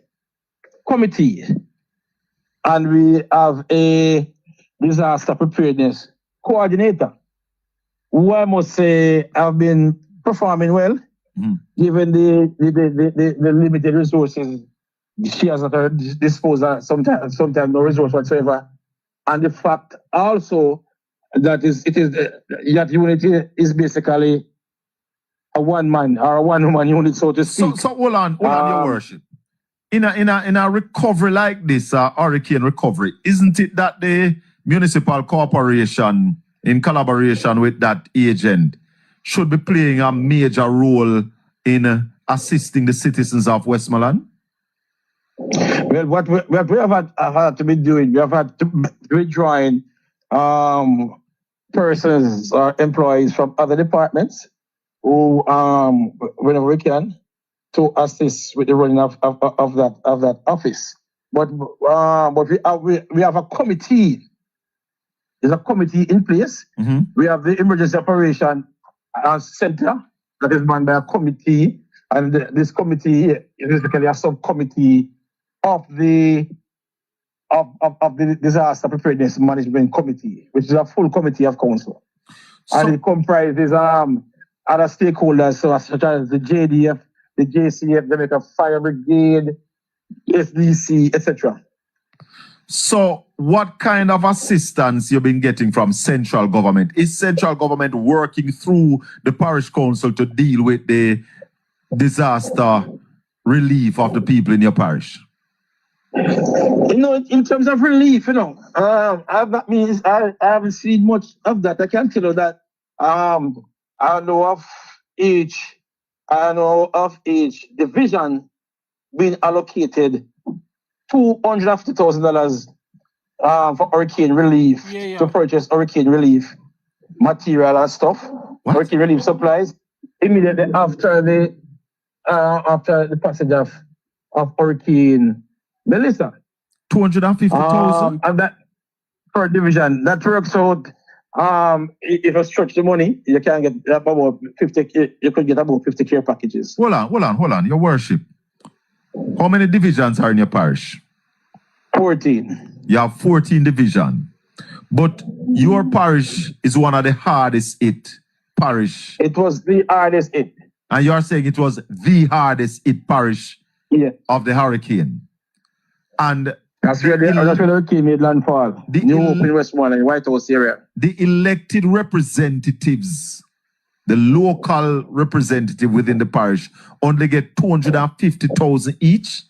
committee, and we have a disaster preparedness coordinator, who I must say have been performing well, given the limited resources she has at her disposal. Sometimes no resource whatsoever, and the fact also that that unit is basically a one-man or a one-woman unit, so to speak. So hold on, Your Worship. In a recovery like this, hurricane recovery, isn't it that the municipal corporation, in collaboration with that agent, should be playing a major role in assisting the citizens of Westmoreland? Well, what we have had to be doing, we have had to be withdrawing persons or employees from other departments who, whenever we can, to assist with the running of that office. But we have a committee. There's a committee in place. We have the emergency operation center that is manned by a committee, and this committee is basically a subcommittee of the disaster preparedness management committee, which is a full committee of council, and it comprises other stakeholders such as the JDF, the JCF, the Jamaica Fire Brigade, SDC, etc. So, what kind of assistance you've been getting from central government? Is central government working through the parish council to deal with the disaster relief of the people in your parish? In terms of relief, I haven't seen much of that. I can tell you that I know of each division being allocated $250,000 for hurricane relief, to purchase hurricane relief material and stuff, hurricane relief supplies, immediately after the passage of Hurricane Melissa. 250,000? And that per division, that works out. If you stretch the money, you can get about 50. You could get about 50 care packages. Hold on, Your Worship. How many divisions are in your parish? 14. You have 14 divisions. But your parish is one of the hardest hit parish. It was the hardest hit. And you are saying it was the hardest hit parish of the hurricane. And that's where the hurricane made landfall. New Hope in Westmoreland, White House area. The elected representatives, the local representative within the parish, only get 250,000 each.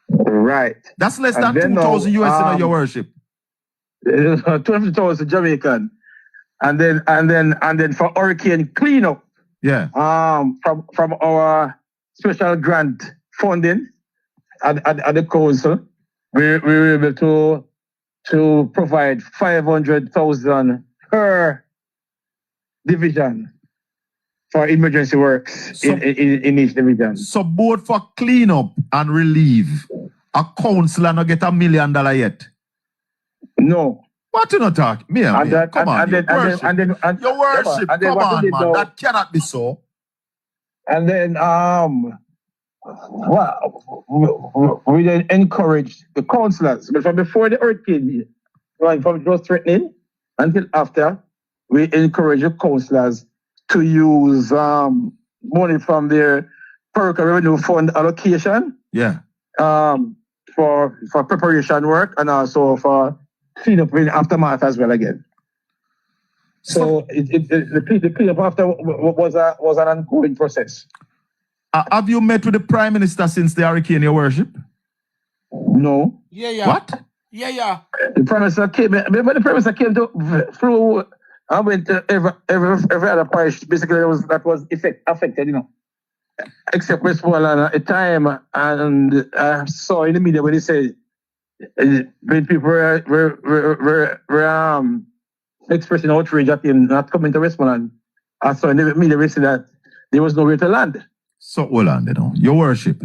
Right. That's less than 2,000 US in your worship. 250,000 Jamaican. And then for hurricane cleanup. Yeah. From our special grant funding at the council, we were able to provide 500,000 per division for emergency works in each division. So both for cleanup and relief, a councillor not get $1 million yet? No. What you not talking? Your worship, come on, man. That cannot be so. And then we then encouraged the councillors, but from before the hurricane, from just threatening until after, we encourage the councillors to use money from their Perka Revenue Fund allocation. Yeah. For preparation work and also for cleanup in aftermath as well again. So the cleanup after was an ongoing process. Have you met with the Prime Minister since the hurricane, your worship? No. Yeah. What? Yeah. The Prime Minister came. When the Prime Minister came through, I went to every other parish. Basically, that was affected, you know, except Westmoreland at the time. And I saw in the media when they said when people were expressing outrage at him not coming to Westmoreland. I saw in the media they said that there was nowhere to land. So hold on, your worship.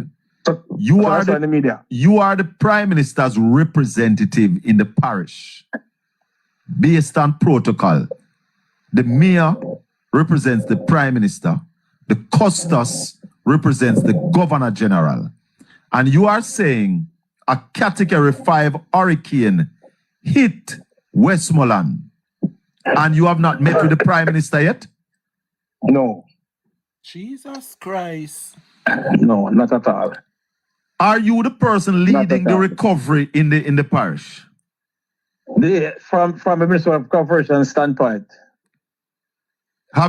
You are the Prime Minister's representative in the parish. Based on protocol, the mayor represents the Prime Minister, the custos represents the Governor General. And you are saying a Category 5 hurricane hit Westmoreland and you have not met with the Prime Minister yet? No. Jesus Christ. No, not at all. Are you the person leading the recovery in the parish? From a Minister of Corporation standpoint.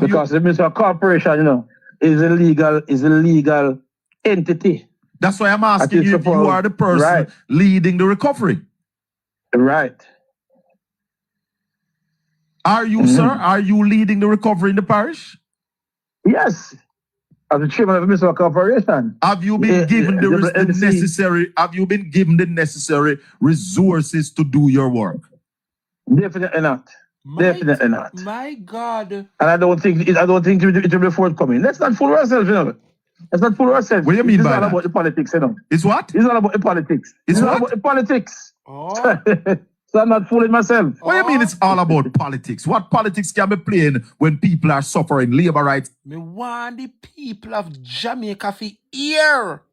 Because the Minister of Corporation, you know, is a legal entity. That's why I'm asking you if you are the person leading the recovery. Right. Are you, sir? Are you leading the recovery in the parish? Yes. As the chairman of the Minister of Corporation. Have you been given the necessary? Have you been given the necessary resources to do your work? Definitely not. Definitely not. My God. And I don't think it will be forthcoming. Let's not fool ourselves, you know. Let's not fool ourselves. What do you mean by that? It's all about the politics, you know. It's what? It's all about the politics. It's all about the politics. Oh. So I'm not fooling myself. What do you mean it's all about politics? What politics can be playing when people are suffering labor rights? Me want the people of Jamaica to hear.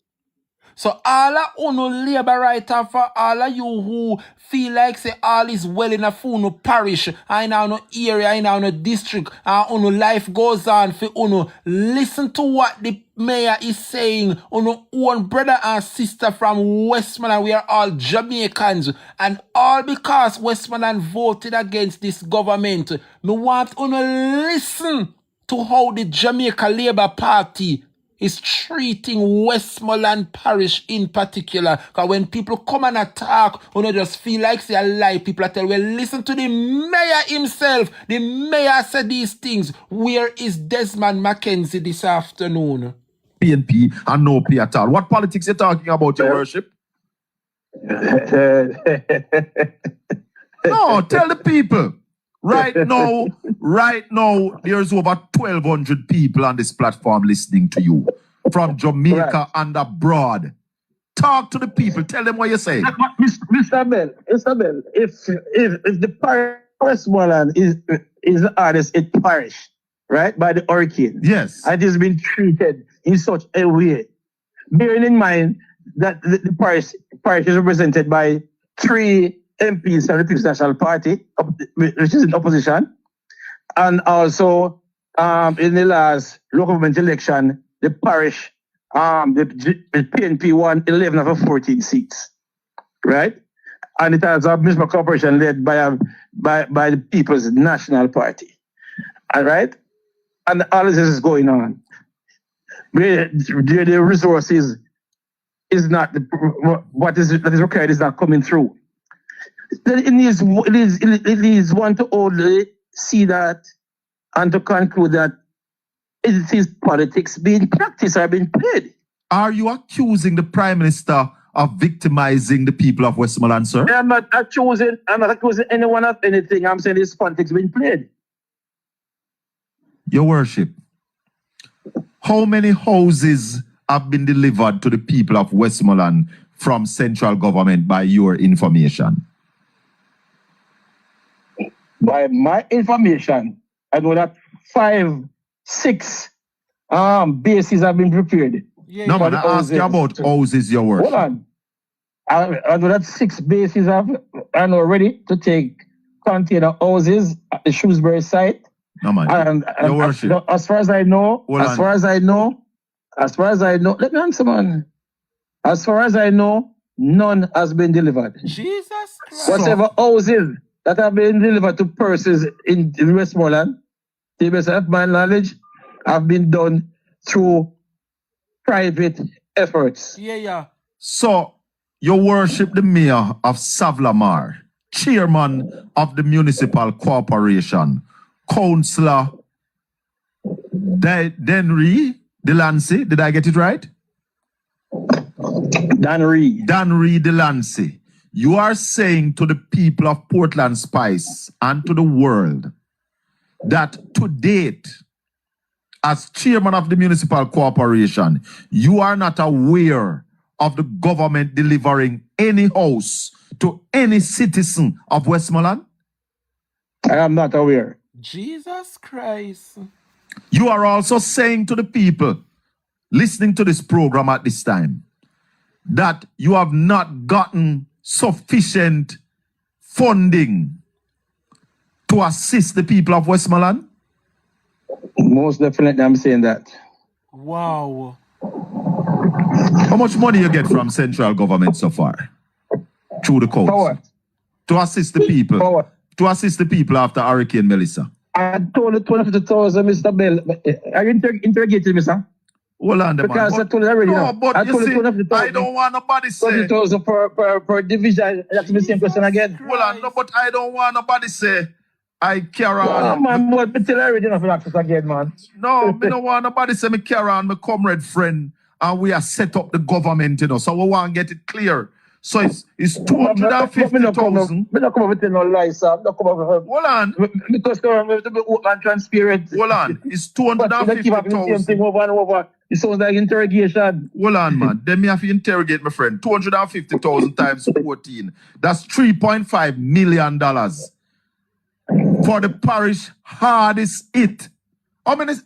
So all of you labor right and for all of you who feel like say all is well in a funo parish, I know no area, I know no district, and uno life goes on for uno listen to what the mayor is saying. Uno own brother and sister from Westmoreland, we are all Jamaicans, and all because Westmoreland voted against this government. Me want uno listen to how the Jamaica Labour Party is treating Westmoreland Parish in particular. Because when people come and attack, you know, just feel like they are lie. People are telling, well, listen to the mayor himself. The mayor said these things. Where is Desmond Mackenzie this afternoon? PNP and no pay at all. What politics are you talking about, your worship? No, tell the people. Right now, there's over 1,200 people on this platform listening to you from Jamaica and abroad. Talk to the people. Tell them what you say. Mr. Bell, if the parish Westmoreland is the hardest hit parish, right, by the hurricane. Yes. And it has been treated in such a way. Bearing in mind that the parish is represented by three MPs from the People's National Party, which is in opposition. And also, in the last local government election, the parish, the PNP won 11 of the 14 seats, right? And it has a municipal corporation led by the People's National Party, all right? And all this is going on. The resources is not what is required is not coming through. It needs one to only see that and to conclude that it is politics being practiced or being played. Are you accusing the Prime Minister of victimizing the people of Westmoreland, sir? I'm not accusing anyone of anything. I'm saying it's politics being played. Your Worship, how many houses have been delivered to the people of Westmoreland from central government by your information? By my information, I know that 5, 6 bases have been prepared. Yeah, no, man, I ask you about houses, Your Worship. Hold on. I know that 6 bases are now ready to take container houses at the Shrewsbury site. No, man. Your Worship. As far as I know, let me answer, man. As far as I know, none has been delivered. Jesus Christ. Whatever houses that have been delivered to persons in Westmoreland, to the best of my knowledge, have been done through private efforts. Yeah. So, Your Worship, the Mayor of Savlamar, Chairman of the Municipal Corporation, Councillor Denry Delancey, did I get it right? Danry Delancey, you are saying to the people of Portland Spice and to the world that to date, as chairman of the municipal corporation, you are not aware of the government delivering any house to any citizen of Westmoreland? I am not aware. Jesus Christ. You are also saying to the people listening to this program at this time that you have not gotten sufficient funding to assist the people of Westmoreland? Most definitely, I'm saying that. Wow. How much money you get from central government so far? Through the courts? For what? To assist the people. For what? To assist the people after Hurricane Melissa. I told you 250,000, Mr. Bell. Are you interrogating me, sir? Hold on, man. Because I told you already. No, but you see, I don't want nobody say. 20,000 per division. That's the same question again. Hold on, no, but I don't want nobody say I carry on. No, man, but me tell you already enough access again, man. No, me don't want nobody say me carry on, my comrade friend, and we are set up the government, you know. So we want to get it clear. So it's 250,000. Me not come up with no lies, sir. Not come up with. Hold on. Because I'm to be open and transparent. Hold on. It's 250,000. Over and over. It sounds like interrogation. Hold on, man. Then me have to interrogate my friend. 250,000 times 14. That's $3.5 million for the parish hardest hit. How many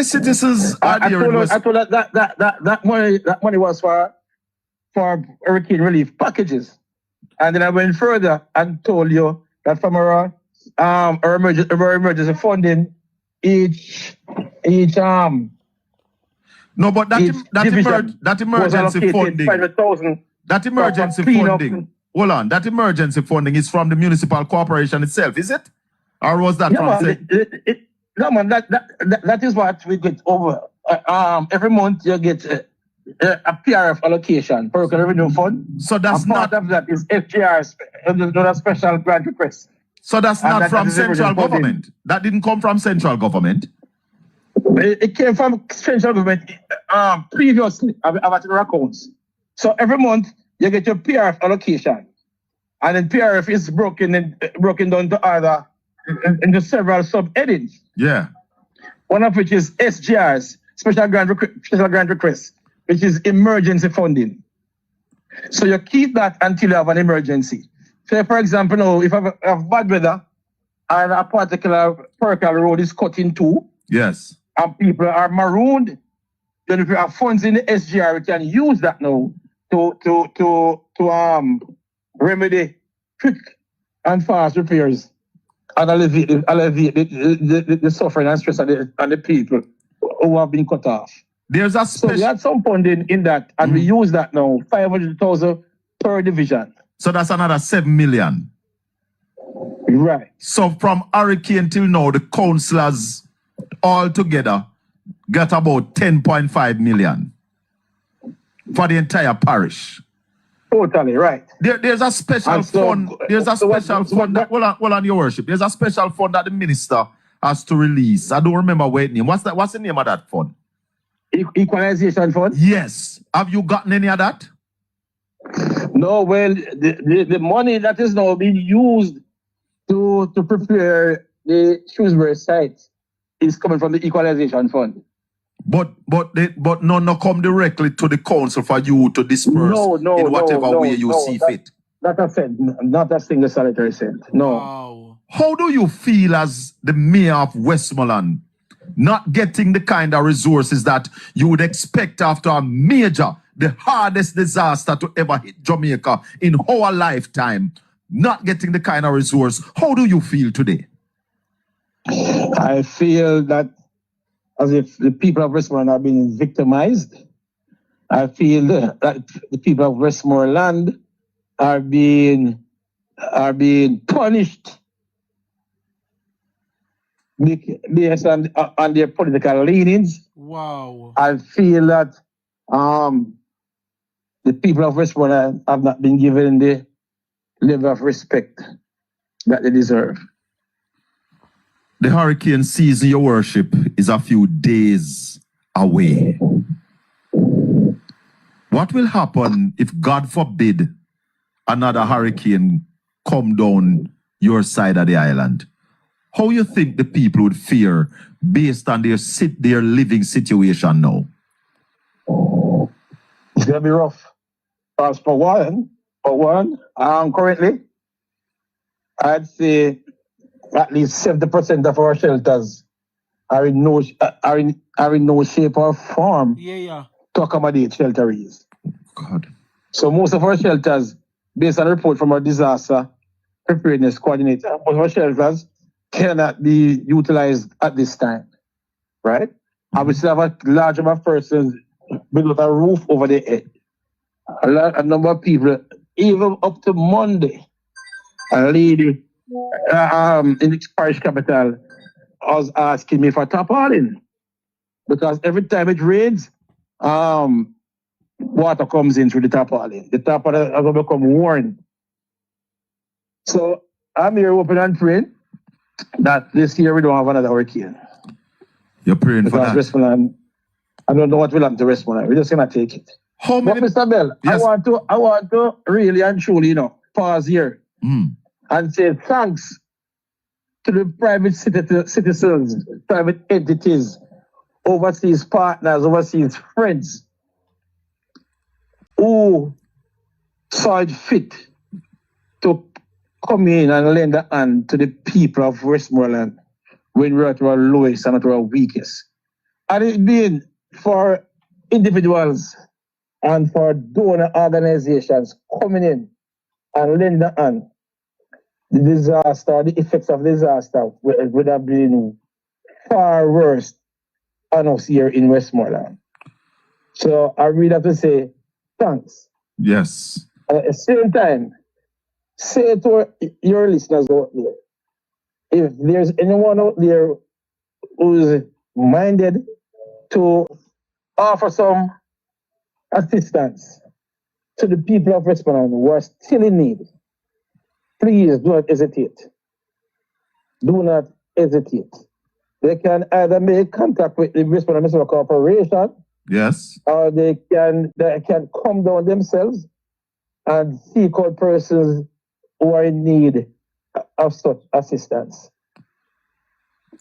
citizens are there? I told that money was for hurricane relief packages. And then I went further and told you that from our emergency funding, each no, but that emergency funding, 500,000. that emergency funding, hold on, that emergency funding is from the municipal corporation itself, is it? Or was that from? No, man, that is what we get over. Every month you get a PRF allocation, Personal Revenue Fund. So that's part of that is FGR's special grant request. So that's not from central government. That didn't come from central government. It came from central government previously about your accounts. So every month you get your PRF allocation, and then PRF is broken down to other into several subheadings. Yeah. One of which is SGR's special grant request, which is emergency funding. So you keep that until you have an emergency. So, for example, now if I have bad weather and a particular percal road is cut in two, yes, and people are marooned, then if you have funds in the SGR, we can use that now to remedy quick and fast repairs and alleviate the suffering and stress on the people who have been cut off. There's a So we special. had some funding in that, and we use that now, 500,000 per division. So that's another 7 million. Right. So from hurricane till now, the councillors all together got about 10.5 million for the entire parish. Totally, right. There's a special And so- fund. There's a so what- special so fund. what- Hold on, your worship. There's a special fund that the minister has to release. I don't remember what name. What's the name of that fund? Equalization fund? Yes. Have you gotten any of that? No, well, the money that is now being used to prepare the Shrewsbury site is coming from the equalization fund. But none come directly to the council for you to disperse in whatever way you see fit. Not a cent, not a single solitary cent. No. Wow. How do you feel as the mayor of Westmoreland not getting the kind of resources that you would expect after a major, the hardest disaster to ever hit Jamaica in our lifetime, not getting the kind of resource? How do you feel today? I feel that as if the people of Westmoreland are being victimized. I feel that the people of Westmoreland are being punished based on their political leanings. Wow. I feel that the people of Westmoreland have not been given the level of respect that they deserve. The hurricane season, your worship, is a few days away. What will happen if, God forbid, another hurricane come down your side of the island? How you think the people would fare based on their living situation now? It's gonna be rough. As for one, currently, I'd say at least 70% of our shelters are in no shape or form Yeah. to accommodate shelterees. God. So most of our shelters, based on a report from our disaster preparedness coordinator, most of our shelters cannot be utilized at this time, right? And we still have a large number of persons without a roof over their head. A number of people, even up to Monday, a lady in the parish capital was asking me for tarpaulin because every time it rains, water comes in through the tarpaulin. The tarpaulin are going to become worn. So I'm here hoping and praying that this year we don't have another hurricane. You're praying for Because that? Westmoreland, I don't know what will happen to Westmoreland. We're just gonna take it. How But many? Mr. Bell, Yes. I want to really and truly, pause here and say thanks to the private citizens, private entities, overseas partners, overseas friends who saw it fit to come in and lend a hand to the people of Westmoreland when we're at our lowest and at our weakest. And it's been for individuals and for donor organizations coming in and lending a hand. The disaster, the effects of disaster would have been far worse on us here in Westmoreland. So I really have to say thanks. Yes. At the same time, say to your listeners out there, if there's anyone out there who's minded to offer some assistance to the people of Westmoreland who are still in need, please do not hesitate. Do not hesitate. They can either make contact with the Westmoreland Municipal Corporation, Yes. or they can come down themselves and seek out persons who are in need of such assistance.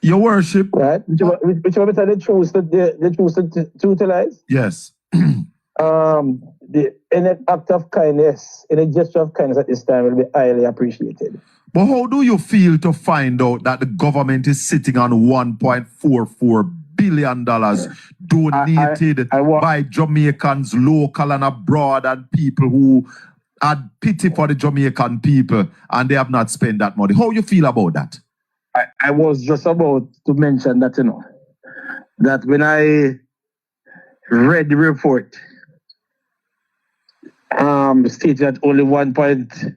Your worship. Right? Whichever method they choose to utilize. Yes. Any act of kindness, any gesture of kindness at this time will be highly appreciated. But how do you feel to find out that the government is sitting on $1.44 billion donated I by Jamaicans, local and abroad, and people who had pity for the Jamaican people and they have not spent that money. How you feel about that? I was just about to mention that, that when I read the report, stated that only 1.8%,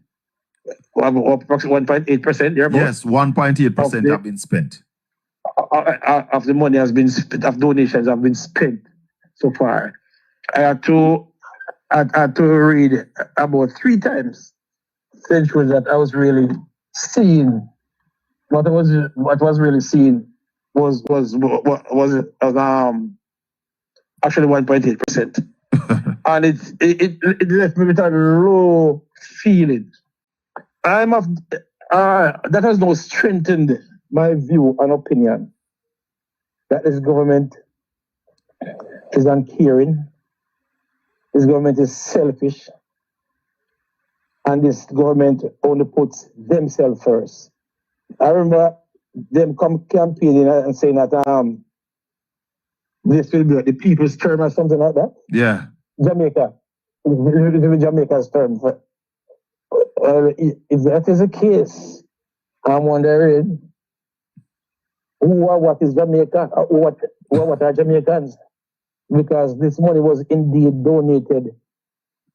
Yes, 1.8% have been spent. Of the money has been spent, of donations have been spent so far. I had to read about 3 times to ensure that I was really seeing what was really seen was actually 1.8%, and it left me with a low feeling. That has now strengthened my view and opinion that this government is uncaring, this government is selfish, and this government only puts themselves first. I remember them campaigning and saying that this will be the people's term or something like that. Yeah. Jamaica. It will be Jamaica's term. If that is the case, I'm wondering what is Jamaica, what are Jamaicans? Because this money was indeed donated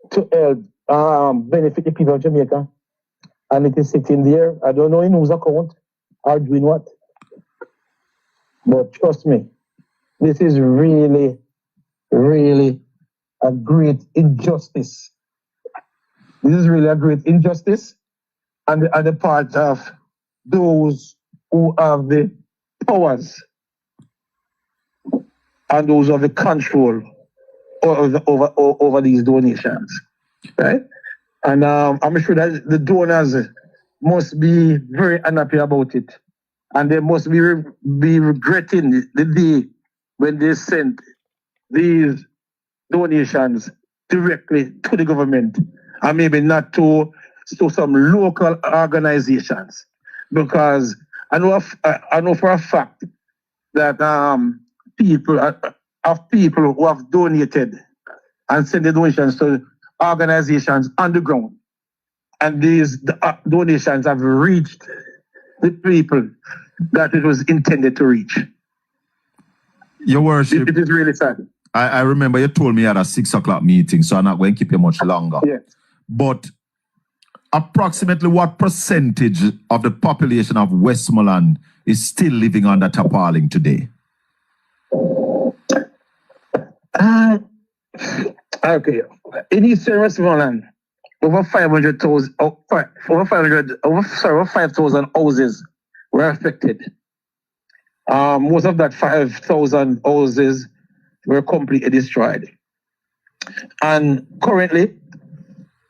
to help benefit the people of Jamaica. And it is sitting there, I don't know in whose account or doing what. But trust me, this is really, really a great injustice. This is really a great injustice on the part of those who have the powers and those who have the control over these donations, right? And I'm sure that the donors must be very unhappy about it. And they must be regretting the day when they sent these donations directly to the government and maybe not to some local organizations. Because I know for a fact that people who have donated and sent the donations to organizations on the ground, and these donations have reached the people that it was intended to reach. Your worship, it is really sad. I remember you told me at a 6 o'clock meeting, so I'm not going to keep you much longer. Yes. But approximately what percentage of the population of Westmoreland is still living under tarpaulin today? Okay. In Eastern Westmoreland, over 5,000 houses were affected. Most of that 5,000 houses were completely destroyed. And currently,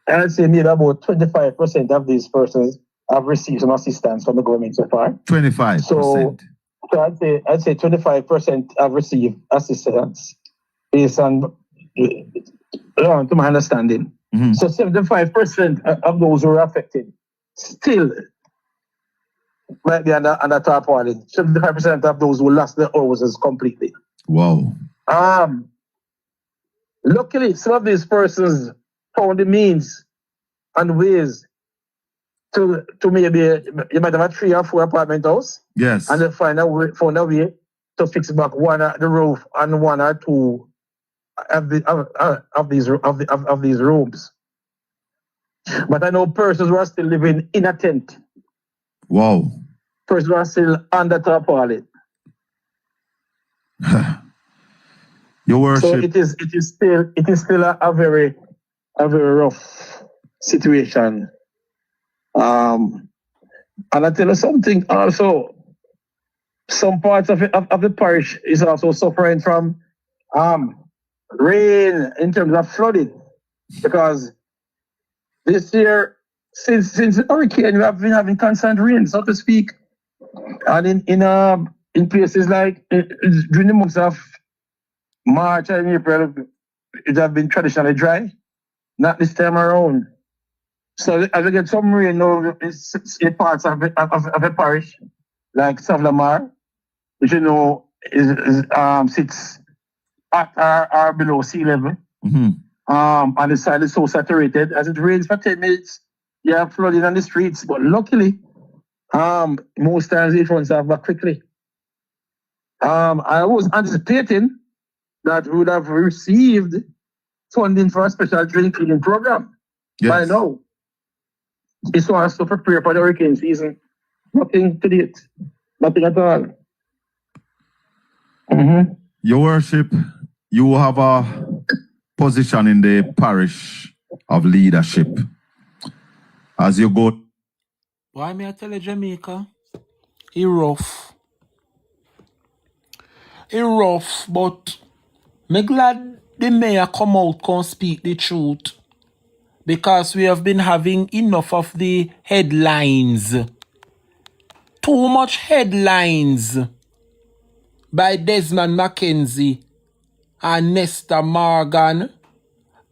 I'd say maybe about 25% of these persons have received some assistance from the government so far. 25%. So I'd say 25% have received assistance based on to my understanding. Mm-hmm. So 75% of those who were affected still might be under tarpaulin. 75% of those who lost their houses completely. Wow. Luckily, some of these persons found the means and ways to maybe you might have a 3 or 4 apartment house. Yes. And they found a way to fix back the roof and 1 or 2 of these rooms. But I know persons who are still living in a tent. Wow. Persons who are still under tarpaulin. Your worship. So it is still a very rough situation. And I tell you something also, some parts of the parish is also suffering from rain in terms of flooding, because this year, since the hurricane, we have been having constant rain, so to speak. And in places like during the months of March and April, it have been traditionally dry. Not this time around. So as we get some rain now in parts of the parish, like Savlamar, which is sits at or below sea level. Mm-hmm. And the soil is so saturated. As it rains for 10 minutes, you have flooding on the streets. But luckily, most times it runs off back quickly. I was anticipating that we would have received funding for a special drain cleaning program by now. This was to prepare for the hurricane season. Nothing to date. Nothing at all. Your worship, you have a position in the parish of leadership. As you go. Why me I tell you Jamaica? It rough. It rough, but me glad the mayor come out can speak the truth. Because we have been having enough of the headlines. Too much headlines by Desmond Mackenzie and Nesta Morgan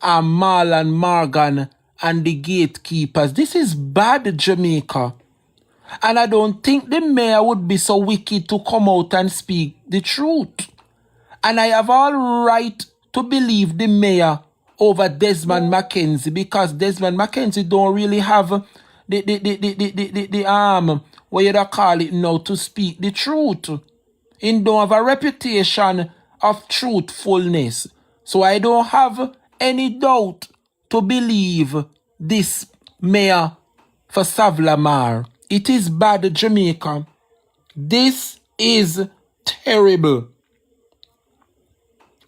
and Marlon Morgan and the gatekeepers. This is bad, Jamaica. And I don't think the mayor would be so wicked to come out and speak the truth. And I have all right to believe the mayor over Desmond Mackenzie, because Desmond Mackenzie don't really have the arm, what you call it now, to speak the truth. He don't have a reputation of truthfulness. So I don't have any doubt to believe this mayor for Savlamar. It is bad, Jamaica. This is terrible.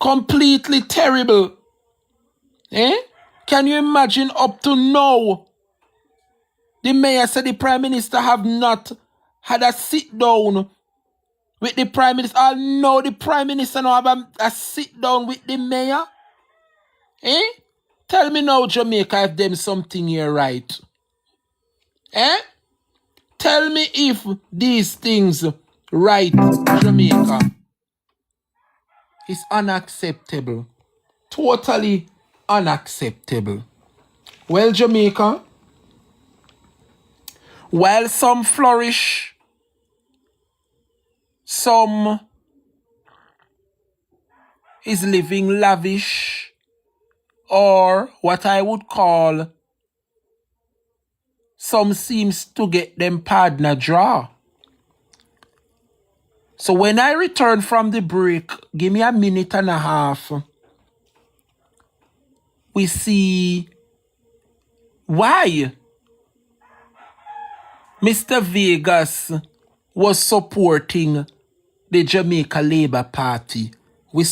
Completely terrible. Can you imagine up to now? The mayor said the prime minister have not had a sit down with the prime minister. I know the prime minister now have a sit down with the mayor. Tell me now, Jamaica, if them something here right. Tell me if these things right, Jamaica. It's unacceptable. Totally unacceptable. Well, Jamaica, while some flourish, some is living lavish, or what I would call, some seems to get them partner draw. So when I return from the break, give me a minute and a half, we see why Mr. Vegas was supporting the Jamaica Labour Party. We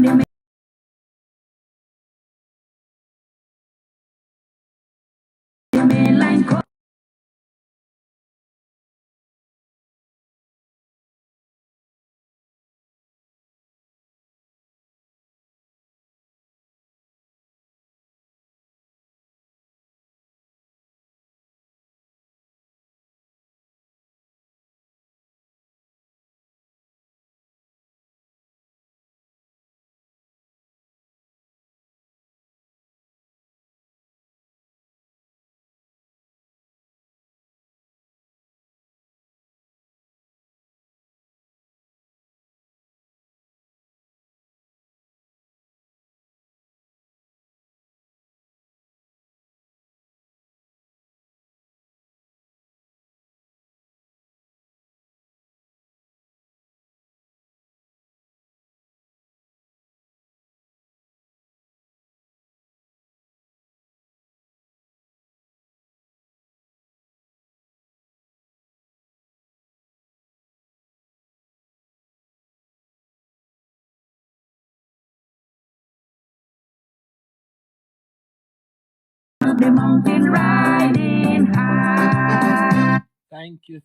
the mountain riding high. Thank you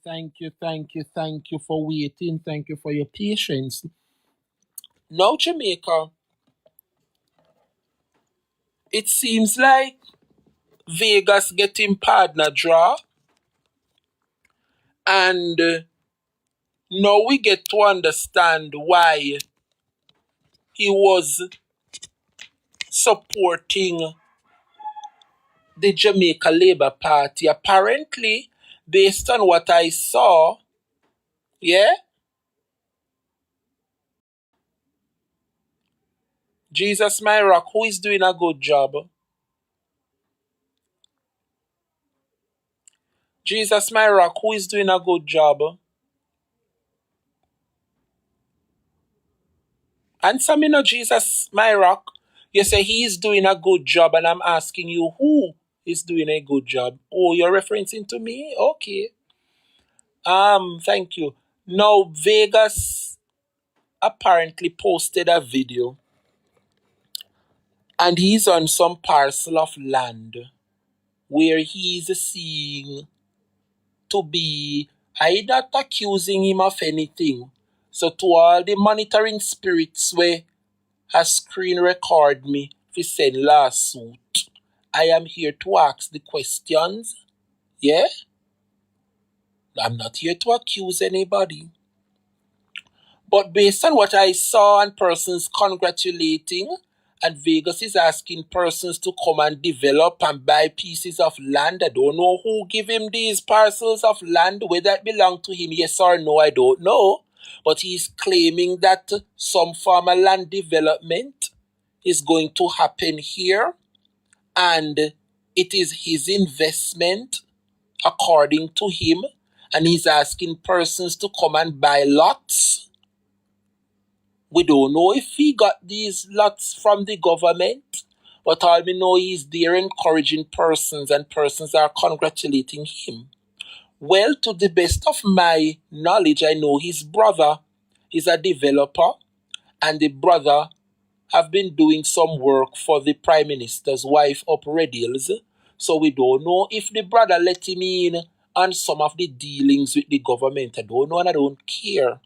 for waiting. Thank you for your patience. Now, Jamaica, it seems like Vegas getting partner draw, and now we get to understand why he was supporting the Jamaica Labour Party. Apparently, based on what I saw, Jesus my rock, who is doing a good job? Jesus My Rock, who is doing a good job? Answer me no, Jesus My Rock. You say he is doing a good job, and I'm asking you who is doing a good job. Oh, you're referencing to me? Okay. Thank you. Now, Vegas apparently posted a video, and he's on some parcel of land where he's seen to be, I'm not accusing him of anything. So to all the monitoring spirits where a screen record me if he send lawsuit, I am here to ask the questions. Yeah? I'm not here to accuse anybody. But based on what I saw and persons congratulating, and Vegas is asking persons to come and develop and buy pieces of land. I don't know who give him these parcels of land, whether it belong to him, yes or no, I don't know. But he's claiming that some form of land development is going to happen here, and it is his investment according to him, and he's asking persons to come and buy lots. We don't know if he got these lots from the government, but all we know is they're encouraging persons, and persons are congratulating him. Well, to the best of my knowledge, I know his brother is a developer, and the brother have been doing some work for the Prime Minister's wife up Red Hills. So we don't know if the brother let him in on some of the dealings with the government. I don't know and I don't care.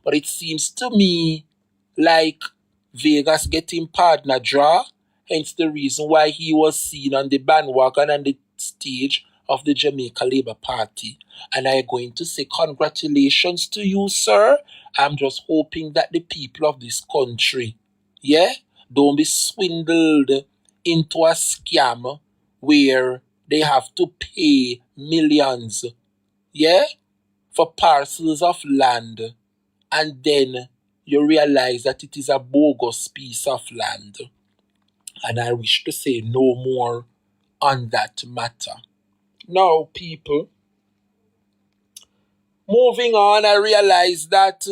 But it seems to me like Vegas getting partner draw, hence the reason why he was seen on the bandwagon and the stage of the Jamaica Labour Party. And I'm going to say congratulations to you, sir. I'm just hoping that the people of this country, yeah, don't be swindled into a scam where they have to pay millions, yeah, for parcels of land, and then you realize that it is a bogus piece of land. And I wish to say no more on that matter. Now, people, moving on, I realize that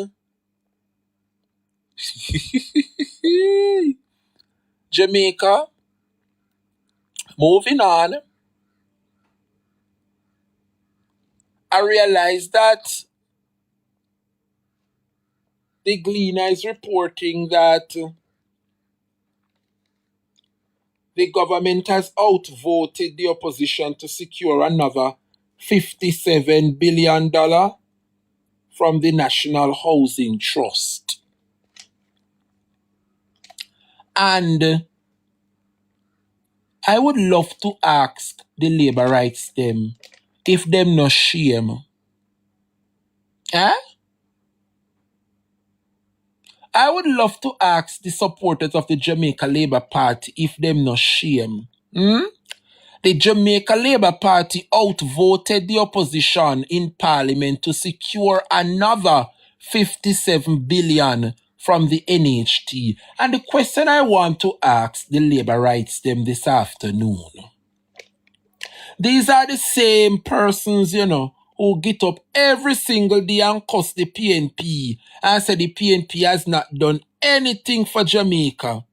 Jamaica, moving on, I realize that the Gleaner is reporting that the government has outvoted the opposition to secure another $57 billion from the National Housing Trust. And I would love to ask the labor rights them if them no shame. Eh? I would love to ask the supporters of the Jamaica Labour Party if them no shame. The Jamaica Labour Party outvoted the opposition in Parliament to secure another $57 billion from the NHT. And the question I want to ask the Labour rights them this afternoon. These are the same persons, who get up every single day and cuss the PNP and say the PNP has not done anything for Jamaica.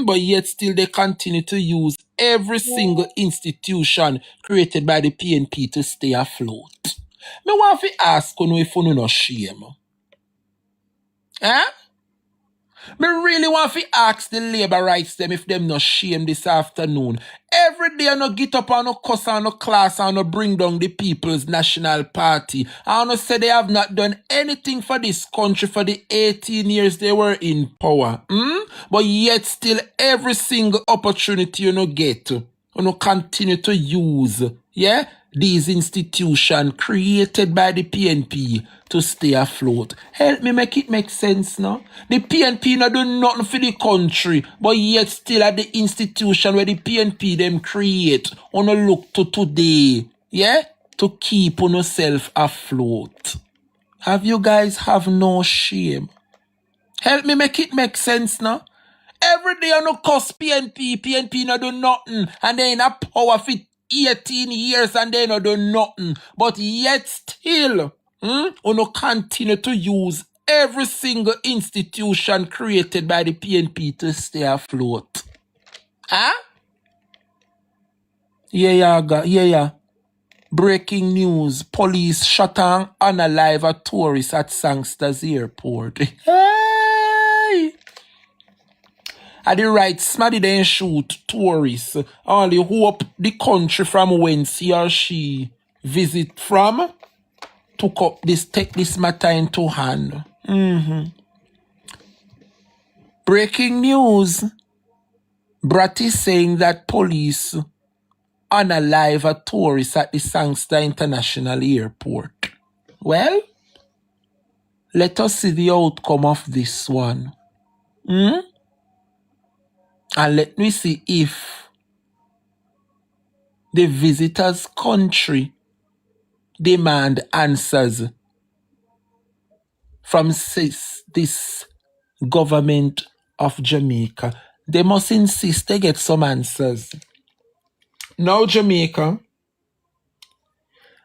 But yet still they continue to use every single institution created by the PNP to stay afloat. Me want to ask you if you no shame. Eh? Me really want to ask the labor rights them if them no shame this afternoon. Every day I no get up and no cuss and no class and no bring down the People's National Party. I no say they have not done anything for this country for the 18 years they were in power. But yet still every single opportunity you no get, you no continue to use, yeah, these institutions created by the PNP to stay afloat. Help me make it make sense now. The PNP not do nothing for the country, but yet still at the institution where the PNP them create, wanna look to today, yeah, to keep on yourself afloat. Have you guys have no shame? Help me make it make sense now. Every day I no cuss PNP no do nothing, and they in a power fit 18 years and they no do nothing. But yet still, uno continue to use every single institution created by the PNP to stay afloat. Huh? Yeah. Breaking news. Police shot and unalive a tourist at Sangster's airport. Hey! At the right, smaddy then shoot tourists. Only hope the country from whence he or she visit from take this matter into hand. Breaking news. Brat is saying that police unalive a tourist at the Sangster International Airport. Well, let us see the outcome of this one. And let me see if the visitor's country demand answers from this government of Jamaica. They must insist they get some answers. Now, Jamaica,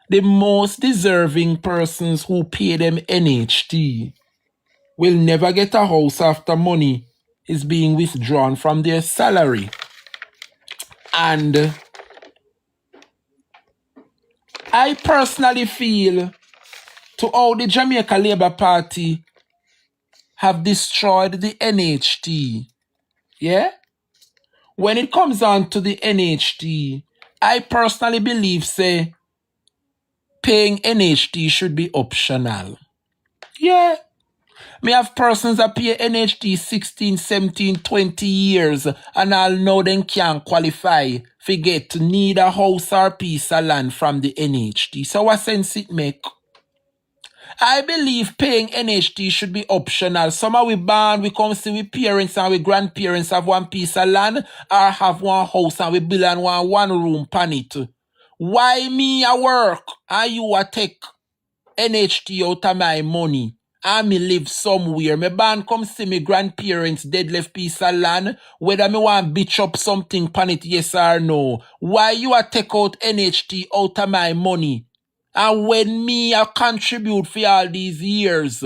the most deserving persons who pay them NHT will never get a house after money is being withdrawn from their salary. And I personally feel to how the Jamaica Labour Party have destroyed the NHT. Yeah? When it comes on to the NHT, I personally believe, say, paying NHT should be optional. Yeah. Me have persons that pay NHT 16, 17, 20 years and I'll know them can't qualify for get need a house or piece of land from the NHT. So what sense it make? I believe paying NHT should be optional. Some of we born, we come see we parents and we grandparents have one piece of land or have one house and we build on one room pan it. Why me a work and you a take NHT out of my money? And me live somewhere. Me born come see me grandparents dead left piece of land. Whether me want bitch up something pan it, yes or no. Why you a take out NHT out of my money? And when me a contribute for all these years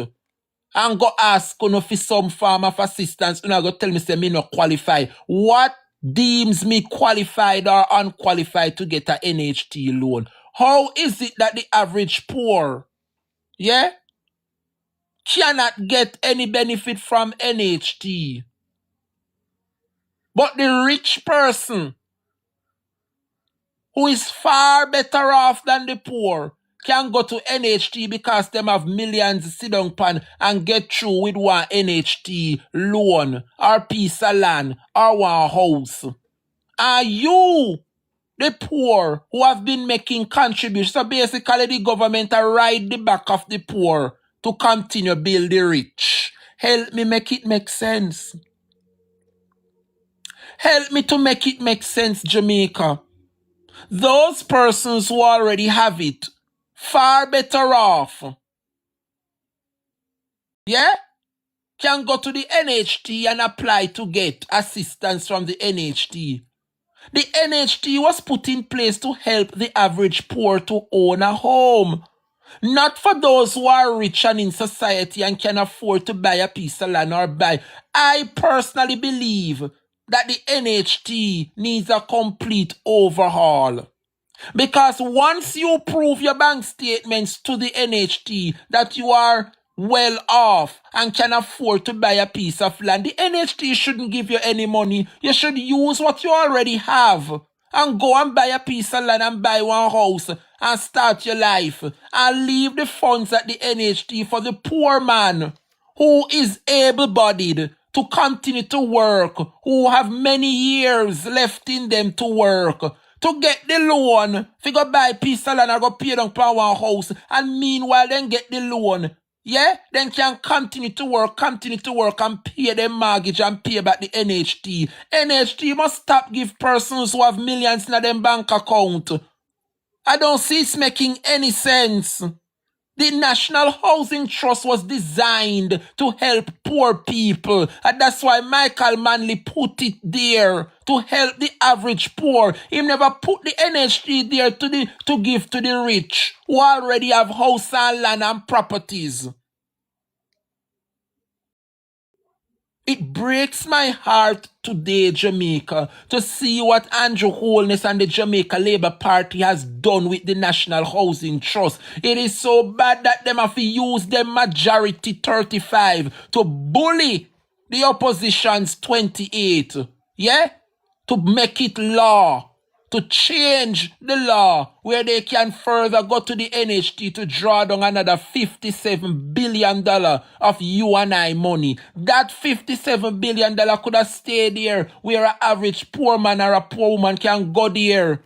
and go ask for some form of assistance, you go tell me say me not qualify. What deems me qualified or unqualified to get a NHT loan? How is it that the average poor, yeah, cannot get any benefit from NHT? But the rich person who is far better off than the poor can go to NHT because them have millions sit down pan and get through with one NHT loan or piece of land or one house. And you, the poor, who have been making contributions, so basically the government are ride the back of the poor to continue build the rich. Help me make it make sense. Help me to make it make sense, Jamaica. Those persons who already have it, far better off, yeah, can go to the NHT and apply to get assistance from the NHT. The NHT was put in place to help the average poor to own a home. Not for those who are rich and in society and can afford to buy a piece of land or buy. I personally believe that the NHT needs a complete overhaul. Because once you prove your bank statements to the NHT that you are well off and can afford to buy a piece of land, the NHT shouldn't give you any money. You should use what you already have and go and buy a piece of land and buy one house and start your life and leave the funds at the NHT for the poor man who is able-bodied to continue to work, who have many years left in them to work, to get the loan, if you go buy a piece of land or go pay down for one house, and meanwhile then get the loan, yeah, then can continue to work and pay the mortgage and pay back the NHT. NHT must stop give persons who have millions in their bank account. I don't see it's making any sense. The National Housing Trust was designed to help poor people. And that's why Michael Manley put it there to help the average poor. He never put the NHT there to give to the rich who already have house and land and properties. It breaks my heart today, Jamaica, to see what Andrew Holness and the Jamaica Labour Party has done with the National Housing Trust. It is so bad that them have to use their majority 35 to bully the opposition's 28. Yeah? To make it law. To change the law where they can further go to the NHT to draw down another $57 billion of you and I money. That $57 billion could have stayed there where an average poor man or a poor woman can go there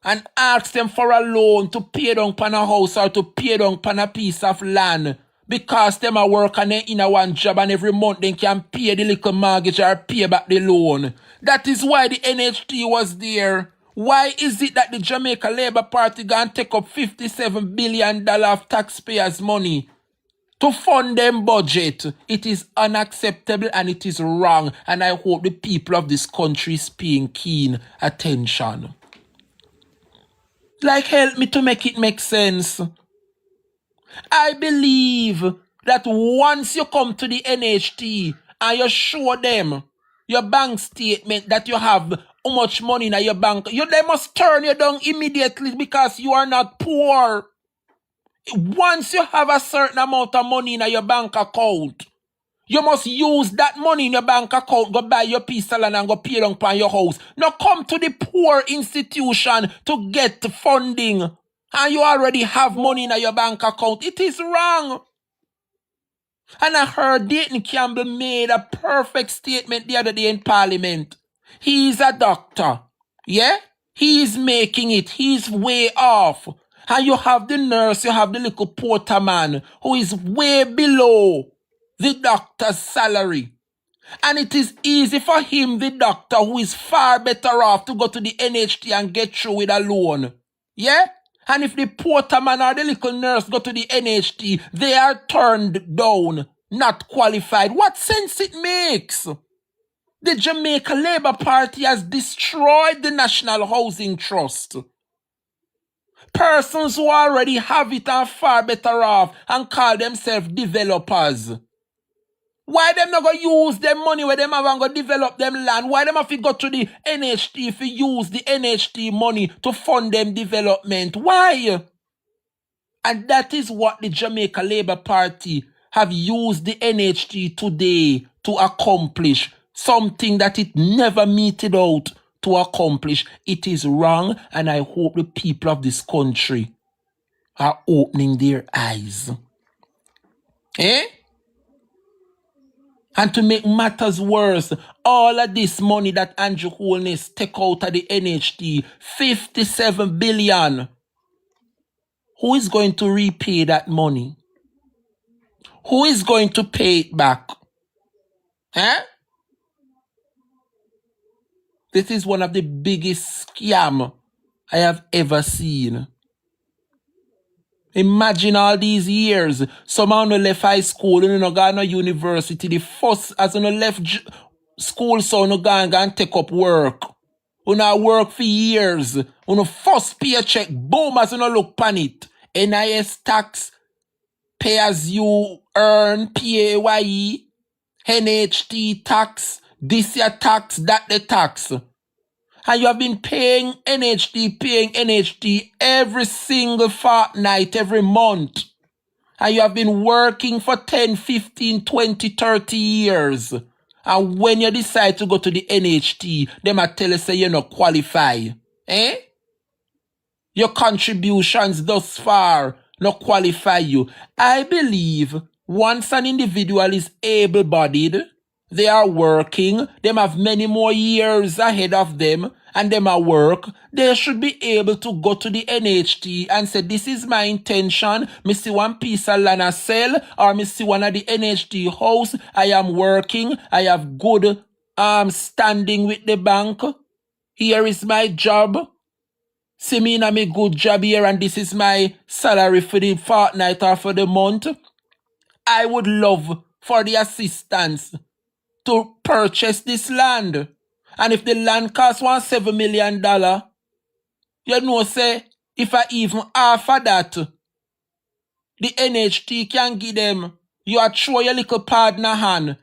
and ask them for a loan to pay down on a house or to pay down on a piece of land. Because them are working in a one job and every month they can pay the little mortgage or pay back the loan. That is why the NHT was there. Why is it that the Jamaica Labour Party gonna take up $57 billion of taxpayers' money to fund them budget? It is unacceptable and it is wrong. And I hope the people of this country is paying keen attention. Like, help me to make it make sense. I believe that once you come to the NHT and you show them your bank statement that you have how much money in your bank, they must turn you down immediately because you are not poor. Once you have a certain amount of money in your bank account, you must use that money in your bank account, go buy your piece of land and go pay down upon your house. Now come to the poor institution to get funding and you already have money in your bank account. It is wrong. And I heard Dayton Campbell made a perfect statement the other day in Parliament. He is a doctor. Yeah? He is making it. He's way off. And you have the nurse, you have the little porter man who is way below the doctor's salary. And it is easy for him, the doctor, who is far better off to go to the NHT and get through with a loan. Yeah? And if the porter man or the little nurse go to the NHT, they are turned down, not qualified. What sense it makes? The Jamaica Labour Party has destroyed the National Housing Trust. Persons who already have it are far better off and call themselves developers. Why them not going to use them money where them haven't going to develop them land? Why them have to go to the NHT if you use the NHT money to fund them development? Why? And that is what the Jamaica Labour Party have used the NHT today to accomplish. Something that it never meted out to accomplish. It is wrong, and I hope the people of this country are opening their eyes. Eh? And to make matters worse, all of this money that Andrew Holness take out of the NHT, $57 billion. Who is going to repay that money? Who is going to pay it back? Huh? This is one of the biggest scams I have ever seen. Imagine all these years. Someone left high school and no go to university. The first as you left school, so no go and take up work. You work for years. You first paycheck, boom, as you look pan it. NIS tax, pay as you earn, PAYE, NHT tax, this year tax, that the tax. And you have been paying NHT every single fortnight, every month. And you have been working for 10, 15, 20, 30 years. And when you decide to go to the NHT, they might tell you say you're not qualified. Eh? Your contributions thus far not qualify you. I believe once an individual is able-bodied, they are working, them have many more years ahead of them, and them are work, they should be able to go to the NHT and say, this is my intention, me see one piece of land I sell, or me see one of the NHT house, I am working, I have good standing with the bank, here is my job, See me in a me good job here and this is my salary for the fortnight or for the month. I would love for the assistance to purchase this land. And if the land costs $7 million, you know, say, if I even offer that, the NHT can give them, you are throw your little partner hand.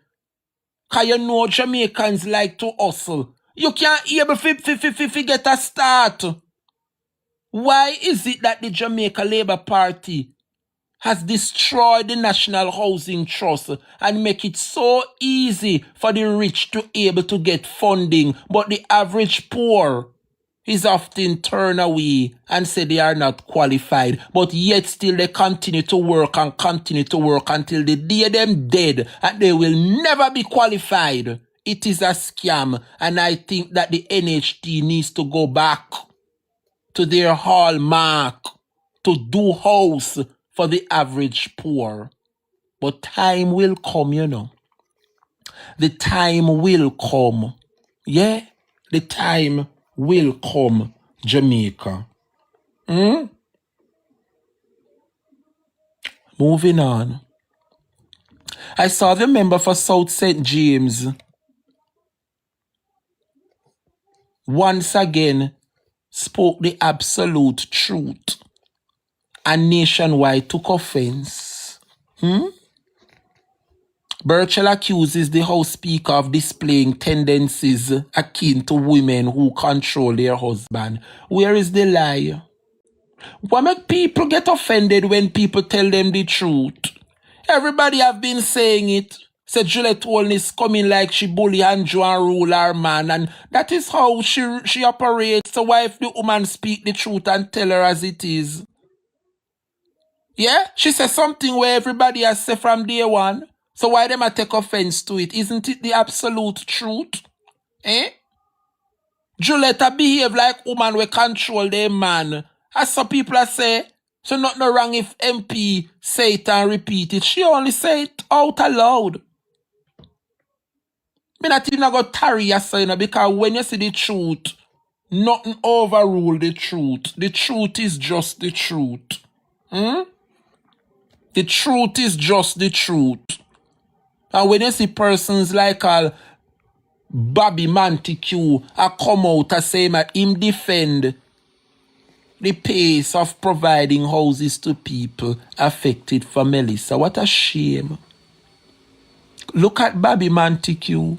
Because you know Jamaicans like to hustle. You can't able to get a start. Why is it that the Jamaica Labour Party has destroyed the National Housing Trust and make it so easy for the rich to able to get funding, but the average poor is often turned away and say they are not qualified, but yet still they continue to work and continue to work until the day them dead and they will never be qualified. It is a scam, and I think that the NHT needs to go back to their hallmark to do house for the average poor. But time will come, you know. The time will come. Yeah, the time will come, Jamaica. Moving on. I saw the member for South St. James once again spoke the absolute truth and nationwide took offense. Burchell accuses the House Speaker of displaying tendencies akin to women who control their husband. Where is the lie? Why make people get offended when people tell them the truth? Everybody have been saying it. Said Juliet Holness coming like she bully Andrew and rule her man, and that is how she operates. So why if the woman speak the truth and tell her as it is? Yeah? She said something where everybody has said from day one. So why them a take offense to it? Isn't it the absolute truth? Eh? Juliet behave like woman we control their man. As some people are say, so nothing wrong if MP say it and repeat it. She only say it out aloud. Me not even go tarry you, because when you see the truth, nothing overrule the truth. The truth is just the truth. The truth is just the truth. And when you see persons like Bobby Montague come out and say that him defend the pace of providing houses to people affected for Melissa. What a shame. Look at Bobby Montague.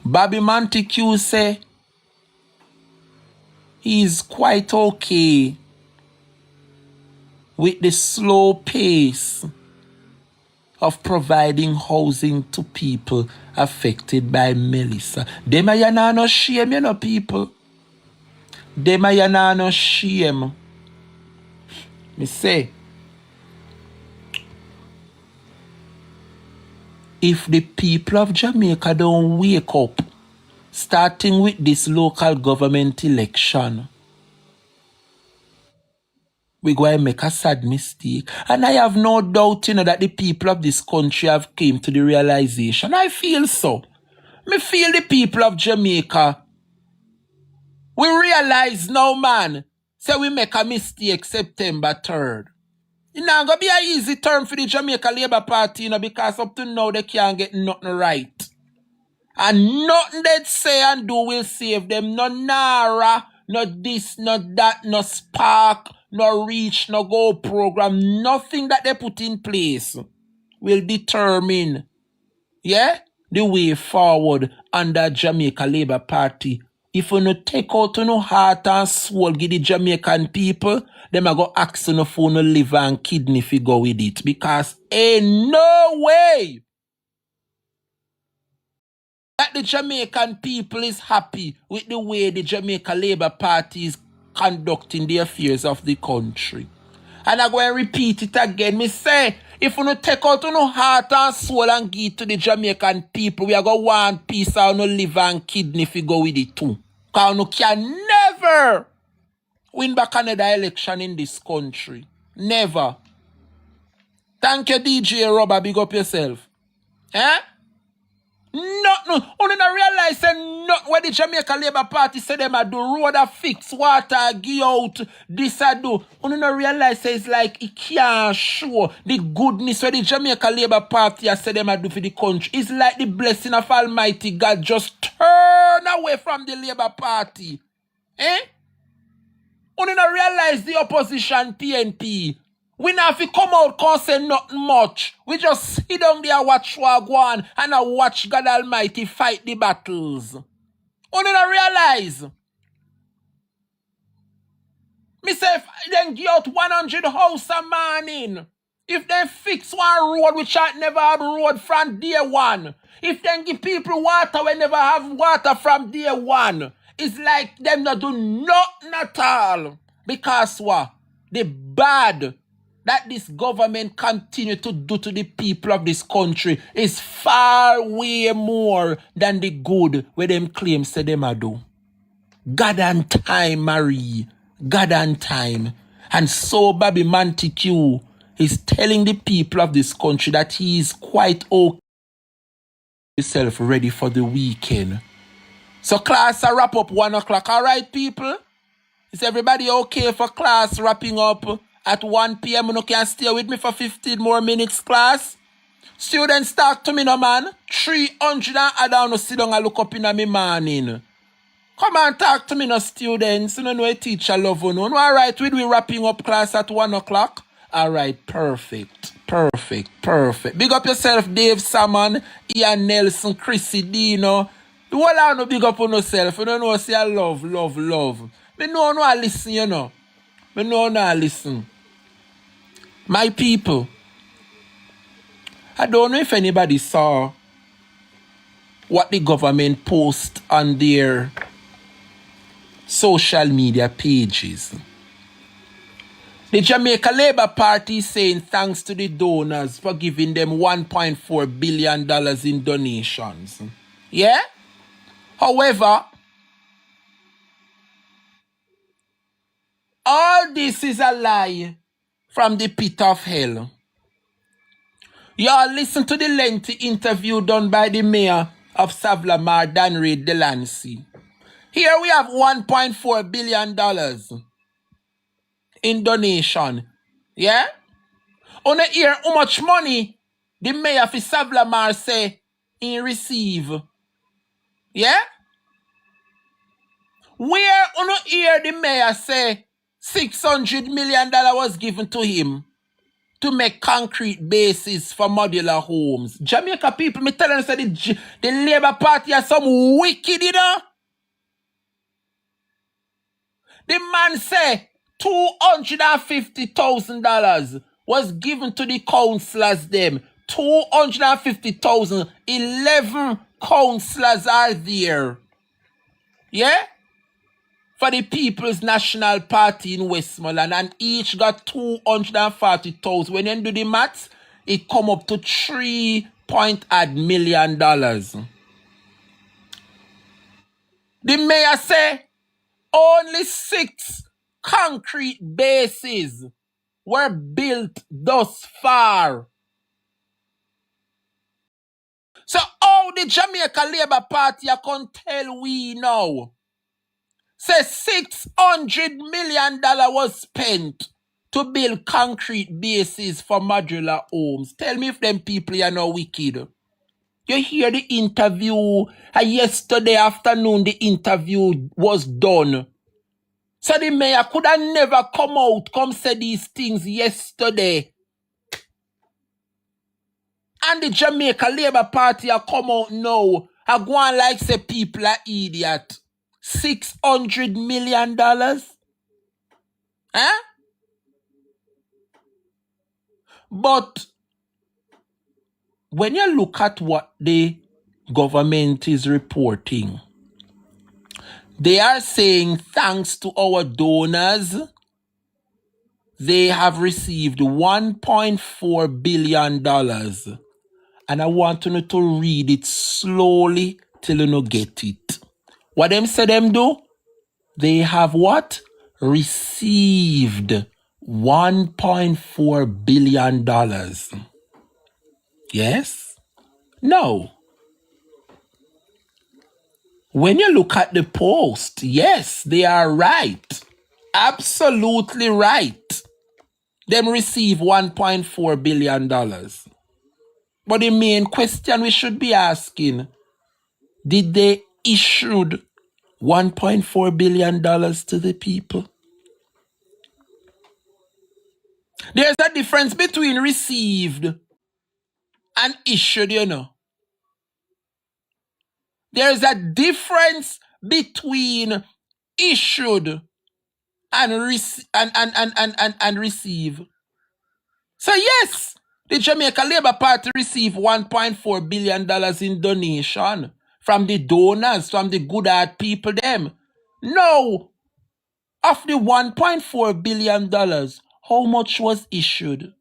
Bobby Montague say he's quite okay with the slow pace of providing housing to people affected by Melissa. Them are no shame, you know, people. Them are no shame. Me say, if the people of Jamaica don't wake up, starting with this local government election, we're going to make a sad mistake. And I have no doubt, you know, that the people of this country have came to the realization. I feel so. Me feel the people of Jamaica. We realize now, man, say we make a mistake September 3rd. It's not going to be an easy term for the Jamaica Labour Party, you know, because up to now they can't get nothing right. And nothing they say and do will save them. No NARA, no this, no that, no Spark, no Reach, no Go program. Nothing that they put in place will determine, yeah, the way forward under Jamaica Labour Party. If you no take out no heart and soul give the Jamaican people, them a go ask you for no liver and kidney if you go with it. Because ain't no way that the Jamaican people is happy with the way the Jamaica Labour Party is conducting the affairs of the country. And I'm going to repeat it again. Me say, if you no take out no heart and soul and give it to the Jamaican people, we are going to want peace of no liver and kidney if you go with it too. Because you can never win back another election in this country. Never. Thank you, DJ Robber. Big up yourself. Eh? Nothing. Only not realize say not where the Jamaica Labour Party say them a do road a fix, water give out, this a do. Only not realize say it's like it can't show the goodness where the Jamaica Labour Party a say them a do for the country. It's like the blessing of Almighty God just turn away from the Labour Party. Eh? Only not realize the opposition PNP. We not have to come out and say nothing much. We just sit down there, watch what go on, and I watch God Almighty fight the battles. Only not realize. Me say if then give out 100 house a morning. If they fix one road which I never have road from day one. If they give people water we never have water from day one. It's like them not do nothing at all. Because what? The bad that this government continue to do to the people of this country is far way more than the good where them claim say them a do. God and time, Marie. God and time. And so Bobby Montague is telling the people of this country that he is quite okay. Himself ready for the weekend. So class I wrap up 1 o'clock. Alright, people? Is everybody okay for class wrapping up at 1 p.m.? You can stay with me for 15 more minutes, class. Students, talk to me no man. 300 and add down to sit down and look up in the morning. Come on, talk to me no students. You know a teacher love you. No, alright, we wrapping up class at 1 o'clock. Alright, perfect. Big up yourself, Dave Salmon, Ian Nelson, Chrissy Dino. The whole lot no big up on yourself. You don't know say I love. Me know I listen, you know. Me know I listen. My people, I don't know if anybody saw what the government post on their social media pages. The Jamaica Labour Party is saying thanks to the donors for giving them $1.4 billion in donations. Yeah? However, all this is a lie from the pit of hell. Y'all listen to the lengthy interview done by the mayor of Savlamar, Danre Delancey. Here we have $1.4 billion in donation. Yeah? Wanna hear how much money the mayor of Savlamar say he receive? Yeah? Where wanna hear the mayor say $600 million was given to him to make concrete bases for modular homes? Jamaica people, me tell them say the Labour Party are some wicked, you know? The man say $250,000 was given to the councillors them. 250,000. 11 councillors are there. Yeah? For the People's National Party in Westmoreland, and each got 240,000. When you do the maths, it come up to $3 million. The mayor say only 6 concrete bases were built thus far. So how the Jamaica Labour Party can tell we now? Say $600 million was spent to build concrete bases for modular homes. Tell me if them people are not wicked. You hear the interview, yesterday afternoon the interview was done. So the mayor could have never come say these things yesterday. And the Jamaica Labour Party are come out now. I go on like say people are idiot. $600 million? Huh? But when you look at what the government is reporting, they are saying thanks to our donors, they have received $1.4 billion. And I want you to read it slowly till you get it. What them say them do? They have what? Received $1.4 billion. Yes? No. When you look at the post, yes, they are right. Absolutely right. Them receive $1.4 billion. But the main question we should be asking, did they issue $1.4 billion to the people? There's a difference between received and issued, you know. There's a difference between issued and receive. So yes, the Jamaica Labour Party received $1.4 billion in donation from the donors, from the good heart people them. No, of the $1.4 billion, how much was issued?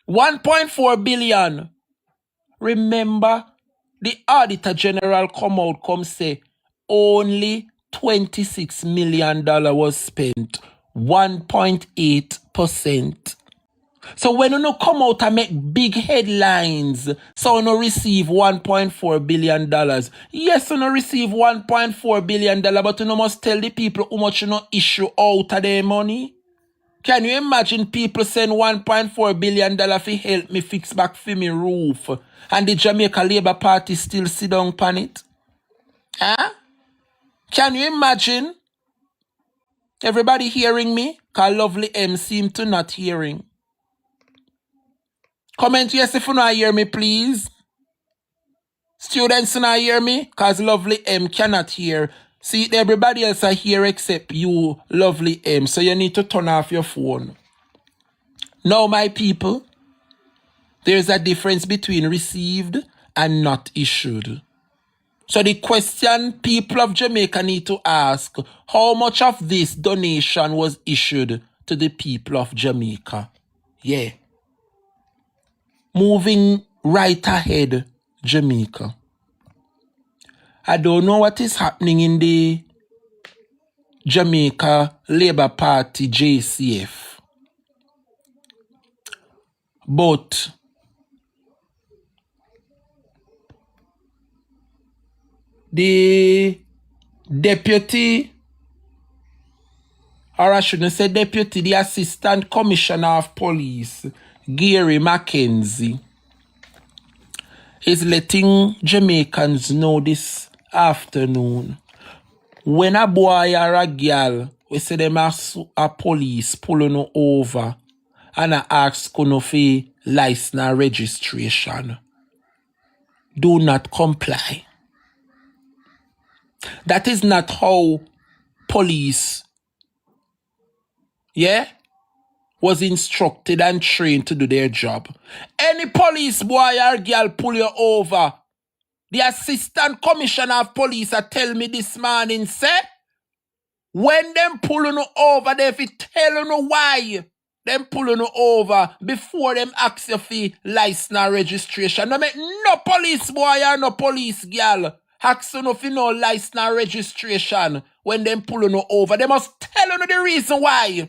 1.4 billion. Remember, the Auditor General come say only $26 million was spent. 1.8%. So when you come out and make big headlines, so you receive $1.4 billion. Yes, you receive $1.4 billion, but you must tell the people how much you issue out of their money. Can you imagine people send $1.4 billion for help me fix back for me roof, and the Jamaica Labour Party still sit down on it? Huh? Can you imagine? Everybody hearing me? Cause Lovely M seem to not hearing. Comment yes if you not hear me, please. Students not hear me? Cause Lovely M cannot hear. See, everybody else are here except you, Lovely M. So you need to turn off your phone. Now, my people, there's a difference between received and not issued. So the question people of Jamaica need to ask, how much of this donation was issued to the people of Jamaica? Yeah. Moving right ahead, Jamaica. I don't know what is happening in the Jamaica Labour Party, JCF. But the deputy, or I shouldn't say deputy, the Assistant Commissioner of Police, Gary Mackenzie, is letting Jamaicans know this afternoon. When a boy or a girl, we say them a police pulling over and I ask for license and registration, do not comply. That is not how police, was instructed and trained to do their job. Any police boy or girl pull you over, the Assistant Commissioner of Police tell me this morning, say, when them pulling you over, they fi tell you why them pulling you over before them ask you for license and registration. No make no police boy or no police girl ask you for no license and registration when them pulling you over. They must tell you the reason why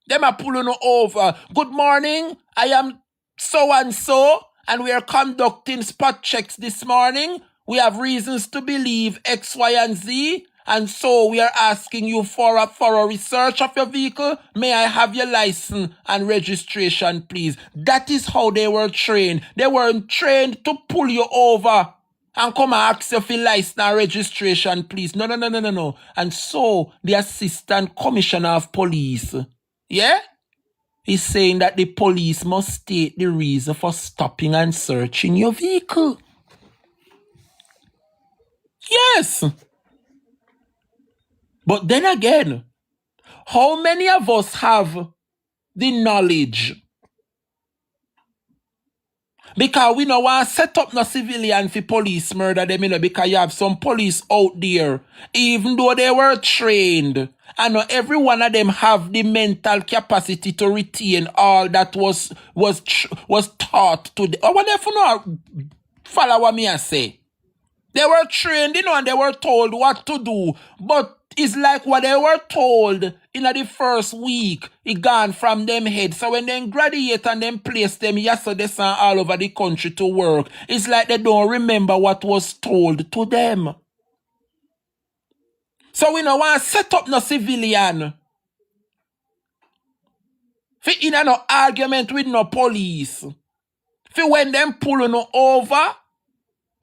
them are pulling you over. Good morning, I am so and so, and we are conducting spot checks this morning. We have reasons to believe X, Y, and Z. And so we are asking you for a thorough research of your vehicle. May I have your license and registration, please? That is how they were trained. They weren't trained to pull you over and come and ask you for license and registration, please. No. And so the Assistant Commissioner of Police, is saying that the police must state the reason for stopping and searching your vehicle. Yes. But then again, how many of us have the knowledge? Because we don't want to set up no civilian for police murder them, because you have some police out there, even though they were trained, and not every one of them have the mental capacity to retain all that was taught to them. Or whatever, no, follow what me I say. They were trained, and they were told what to do. But It's like what they were told in the first week, it gone from them head. So when they graduate and then place them yesterday all over the country to work, it's like they don't remember what was told to them. So we don't want to set up no civilian. For in no argument with no police. For when them pull no over,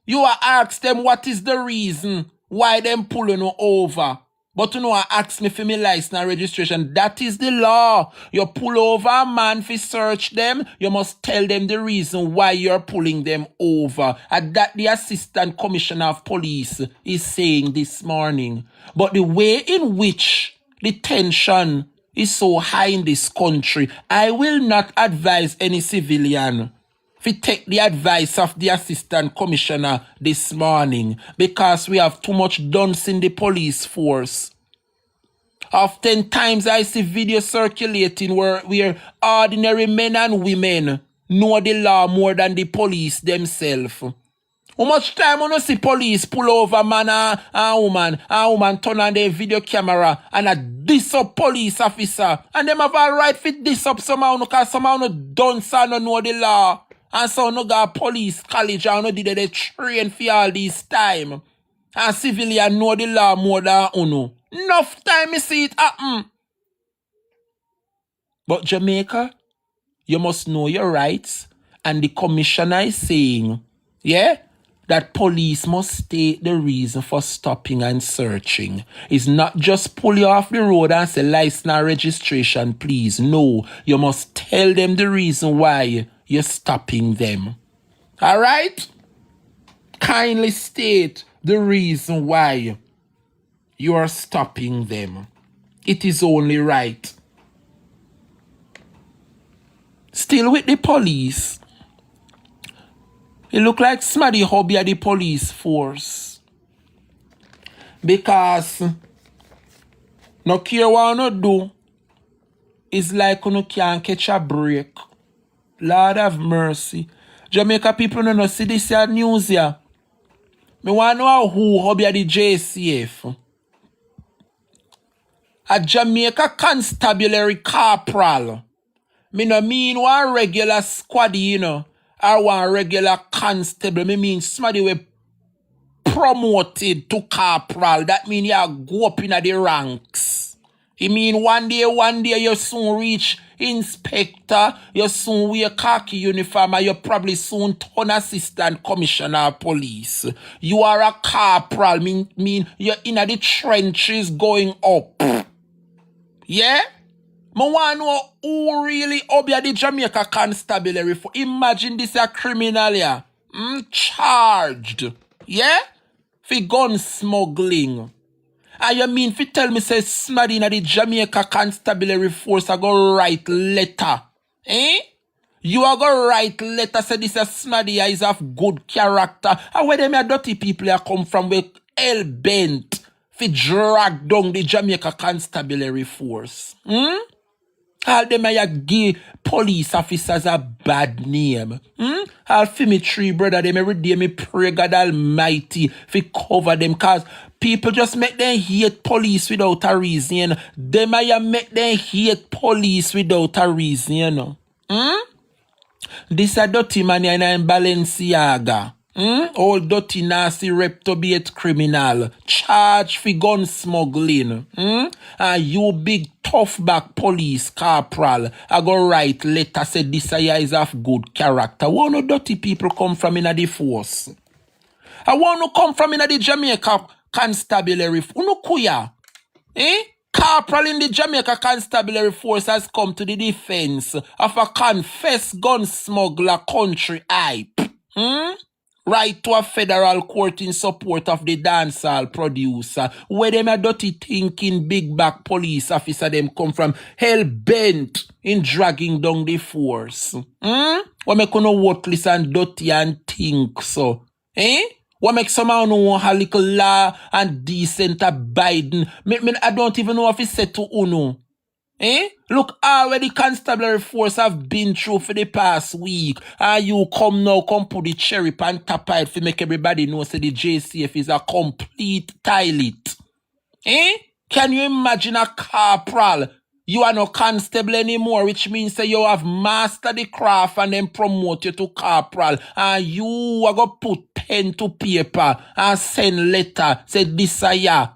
you are ask them what is the reason why them pulling you over. But you know, ask me for me license and registration. That is the law. You pull over a man for search them, you must tell them the reason why you're pulling them over. And that the Assistant Commissioner of Police is saying this morning. But the way in which the tension is so high in this country, I will not advise any civilian to take the advice of the Assistant Commissioner this morning because we have too much dunce in the police force. Oftentimes I see videos circulating where ordinary men and women know the law more than the police themselves. How much time you see police pull over man and woman turn on their video camera and a diss up police officer and them have a right to diss up somehow because somehow no dunce and no know the law. And so no got police college and no did they train for all this time. And civilian know the law more than uno. Enough time you see it happen. But Jamaica, you must know your rights. And the commissioner is saying, yeah, that police must state the reason for stopping and searching. It's not just pull you off the road and say license and registration, please. No, you must tell them the reason why you're stopping them. All right? Kindly state the reason why you are stopping them. It is only right. Still with the police. It look like Smaddy hobby at the police force. Because no care what you do, it's like you can't catch a break. Lord have mercy. Jamaica people don't know see this here news here. Me want to know who hobby at the JCF. A Jamaica constabulary corporal. Me no mean one regular squad, you know, or one regular constable. Me mean somebody we promoted to corporal. That mean you go up in the ranks. It mean one day you soon reach inspector, you soon wear khaki uniform, and you probably soon turn assistant commissioner of police. You are a corporal, mean you're in the trenches going up. Yeah? I want to know who really obey the Jamaica constabulary for. Imagine this a criminal here. Charged. Yeah? For gun smuggling. And you mean fi tell me say somebody in the Jamaica constabulary force I go write letter. Eh? You are go write letter say this a somebody is of good character. And where them a dirty people a come from with hell bent fi drag down the Jamaica constabulary force. All them a give police officers a bad name. All for me three brother them every day me pray God Almighty fi cover them cause people just make them hate police without a reason. Them a make them hate police without a reason, you know. This a dirty man in Balenciaga. Old dirty nasty reprobate criminal. Charged for gun smuggling. And you big tough back police corporal. I go write letter say this is of good character. Where no dirty people come from in the force? I want to come from in the Jamaica constabulary. Uno kuya. Corporal in the Jamaica constabulary force has come to the defense of a confessed gun smuggler country hype. Right to a federal court in support of the dancehall producer. Where them a dirty thinking big back police officer them come from hell bent in dragging down the force. What make no worthless and dirty and think so? What make someone know a little law and decent abiding? I don't even know if it's said to uno. Look already constabulary force have been through for the past week. And you come put the cherry on top of it to make everybody know say the JCF is a complete toilet. Can you imagine a corporal? You are no constable anymore, which means that you have mastered the craft and then promote you to corporal. And you are going to put pen to paper and send letter. Say this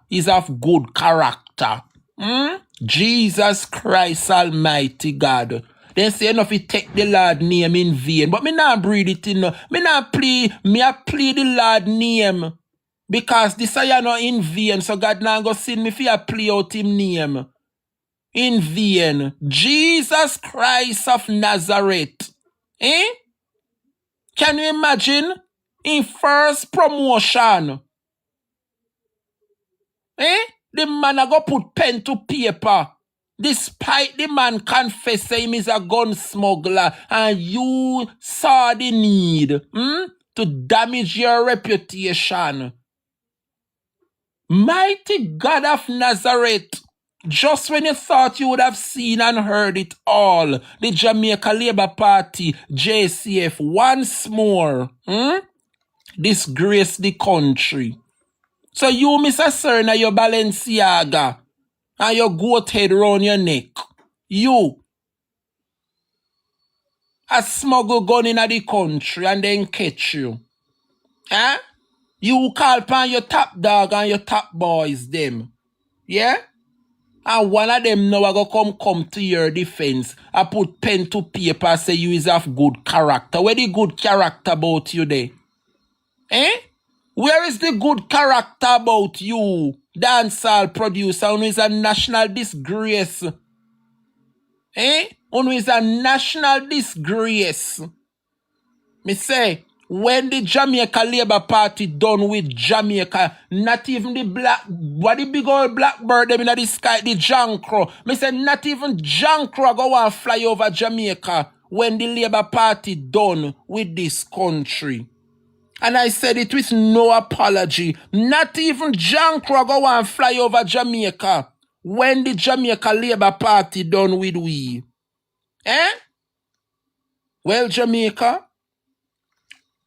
is of good character. Jesus Christ Almighty God. Then say enough you take the Lord name in vain. But me not breathe it in. Me not play. Me a play the Lord name. Because this is not in vain. So God now go send me for a play out him name. In vain. Jesus Christ of Nazareth. Eh? Can you imagine? In first promotion. Eh? The man a go put pen to paper. Despite the man confess him is a gun smuggler and you saw the need to damage your reputation. Mighty God of Nazareth, just when you thought you would have seen and heard it all, the Jamaica Labour Party, JCF, once more disgrace the country. So you, Mr. Serna, your Balenciaga, and your goat head round your neck. You a smuggle gun in the country and then catch you. Huh? You call upon your top dog and your top boys them. Yeah? And one of them now go come to your defense. I put pen to paper say you is of good character. Where the good character about you there? Eh? Where is the good character about you? Dancehall producer who is a national disgrace. Eh? Who is a national disgrace. Me say, when the Jamaica Labour Party done with Jamaica, not even the what the big old blackbird them in the sky, the jankro. Me say, not even jankro go and fly over Jamaica when the Labour Party done with this country. And I said it with no apology. Not even jankro go and fly over Jamaica when the Jamaica Labour Party done with we. Eh? Well, Jamaica,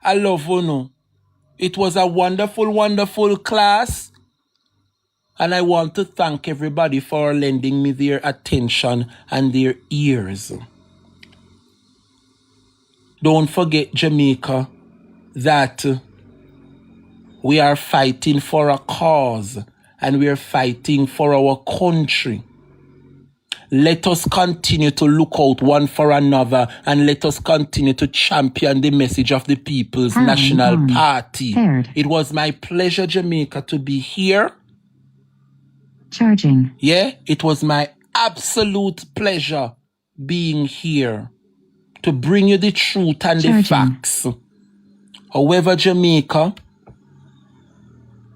I love you know. It was a wonderful, wonderful class. And I want to thank everybody for lending me their attention and their ears. Don't forget, Jamaica, that we are fighting for a cause and we are fighting for our country. Let us continue to look out one for another and let us continue to champion the message of the People's National Party. It was my pleasure, Jamaica, to be here. Charging. Yeah, it was my absolute pleasure being here to bring you the truth and the facts. However, Jamaica,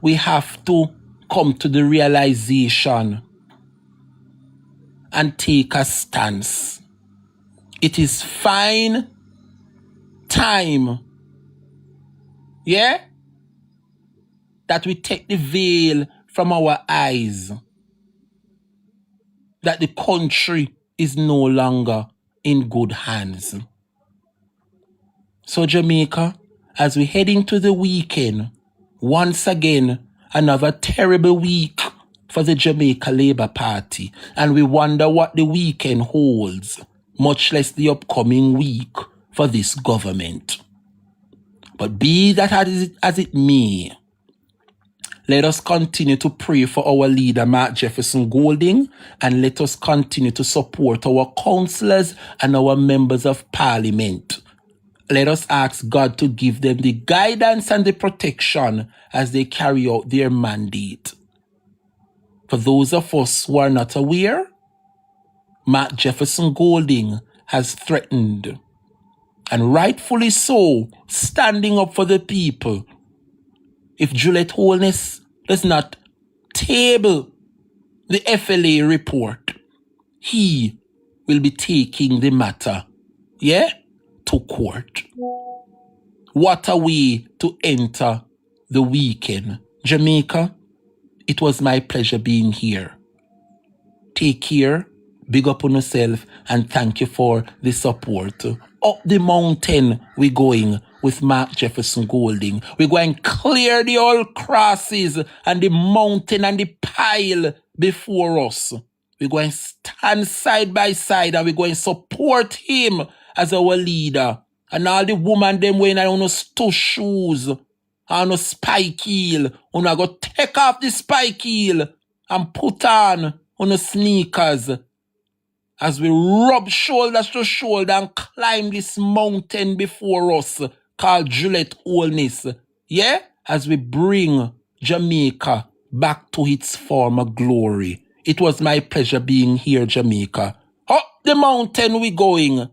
we have to come to the realization and take a stance. It is fine time, yeah, that we take the veil from our eyes, that the country is no longer in good hands. So Jamaica, as we head into the weekend, once again, another terrible week for the Jamaica Labour Party, and we wonder what the weekend holds, much less the upcoming week for this government. But be that as it may, let us continue to pray for our leader, Mark Jefferson Golding, and let us continue to support our councillors and our members of parliament. Let us ask God to give them the guidance and the protection as they carry out their mandate. For those of us who are not aware, Mark Jefferson Golding has threatened, and rightfully so, standing up for the people. If Juliet Holness does not table the FLA report, he will be taking the matter, to court. What a way to enter the weekend. Jamaica, it was my pleasure being here. Take care, big up on yourself, and thank you for the support. Up the mountain we're going with Mark Jefferson Golding. We're going to clear the old crosses and the mountain and the pile before us. We're going to stand side by side and we're going to support him as our leader. And all the women them wearing on those two shoes and no spike heel. And I go take off the spike heel and put on the sneakers as we rub shoulders to shoulder and climb this mountain before us called Gillette Wholeness. Yeah? As we bring Jamaica back to its former glory. It was my pleasure being here, Jamaica. Up the mountain we going.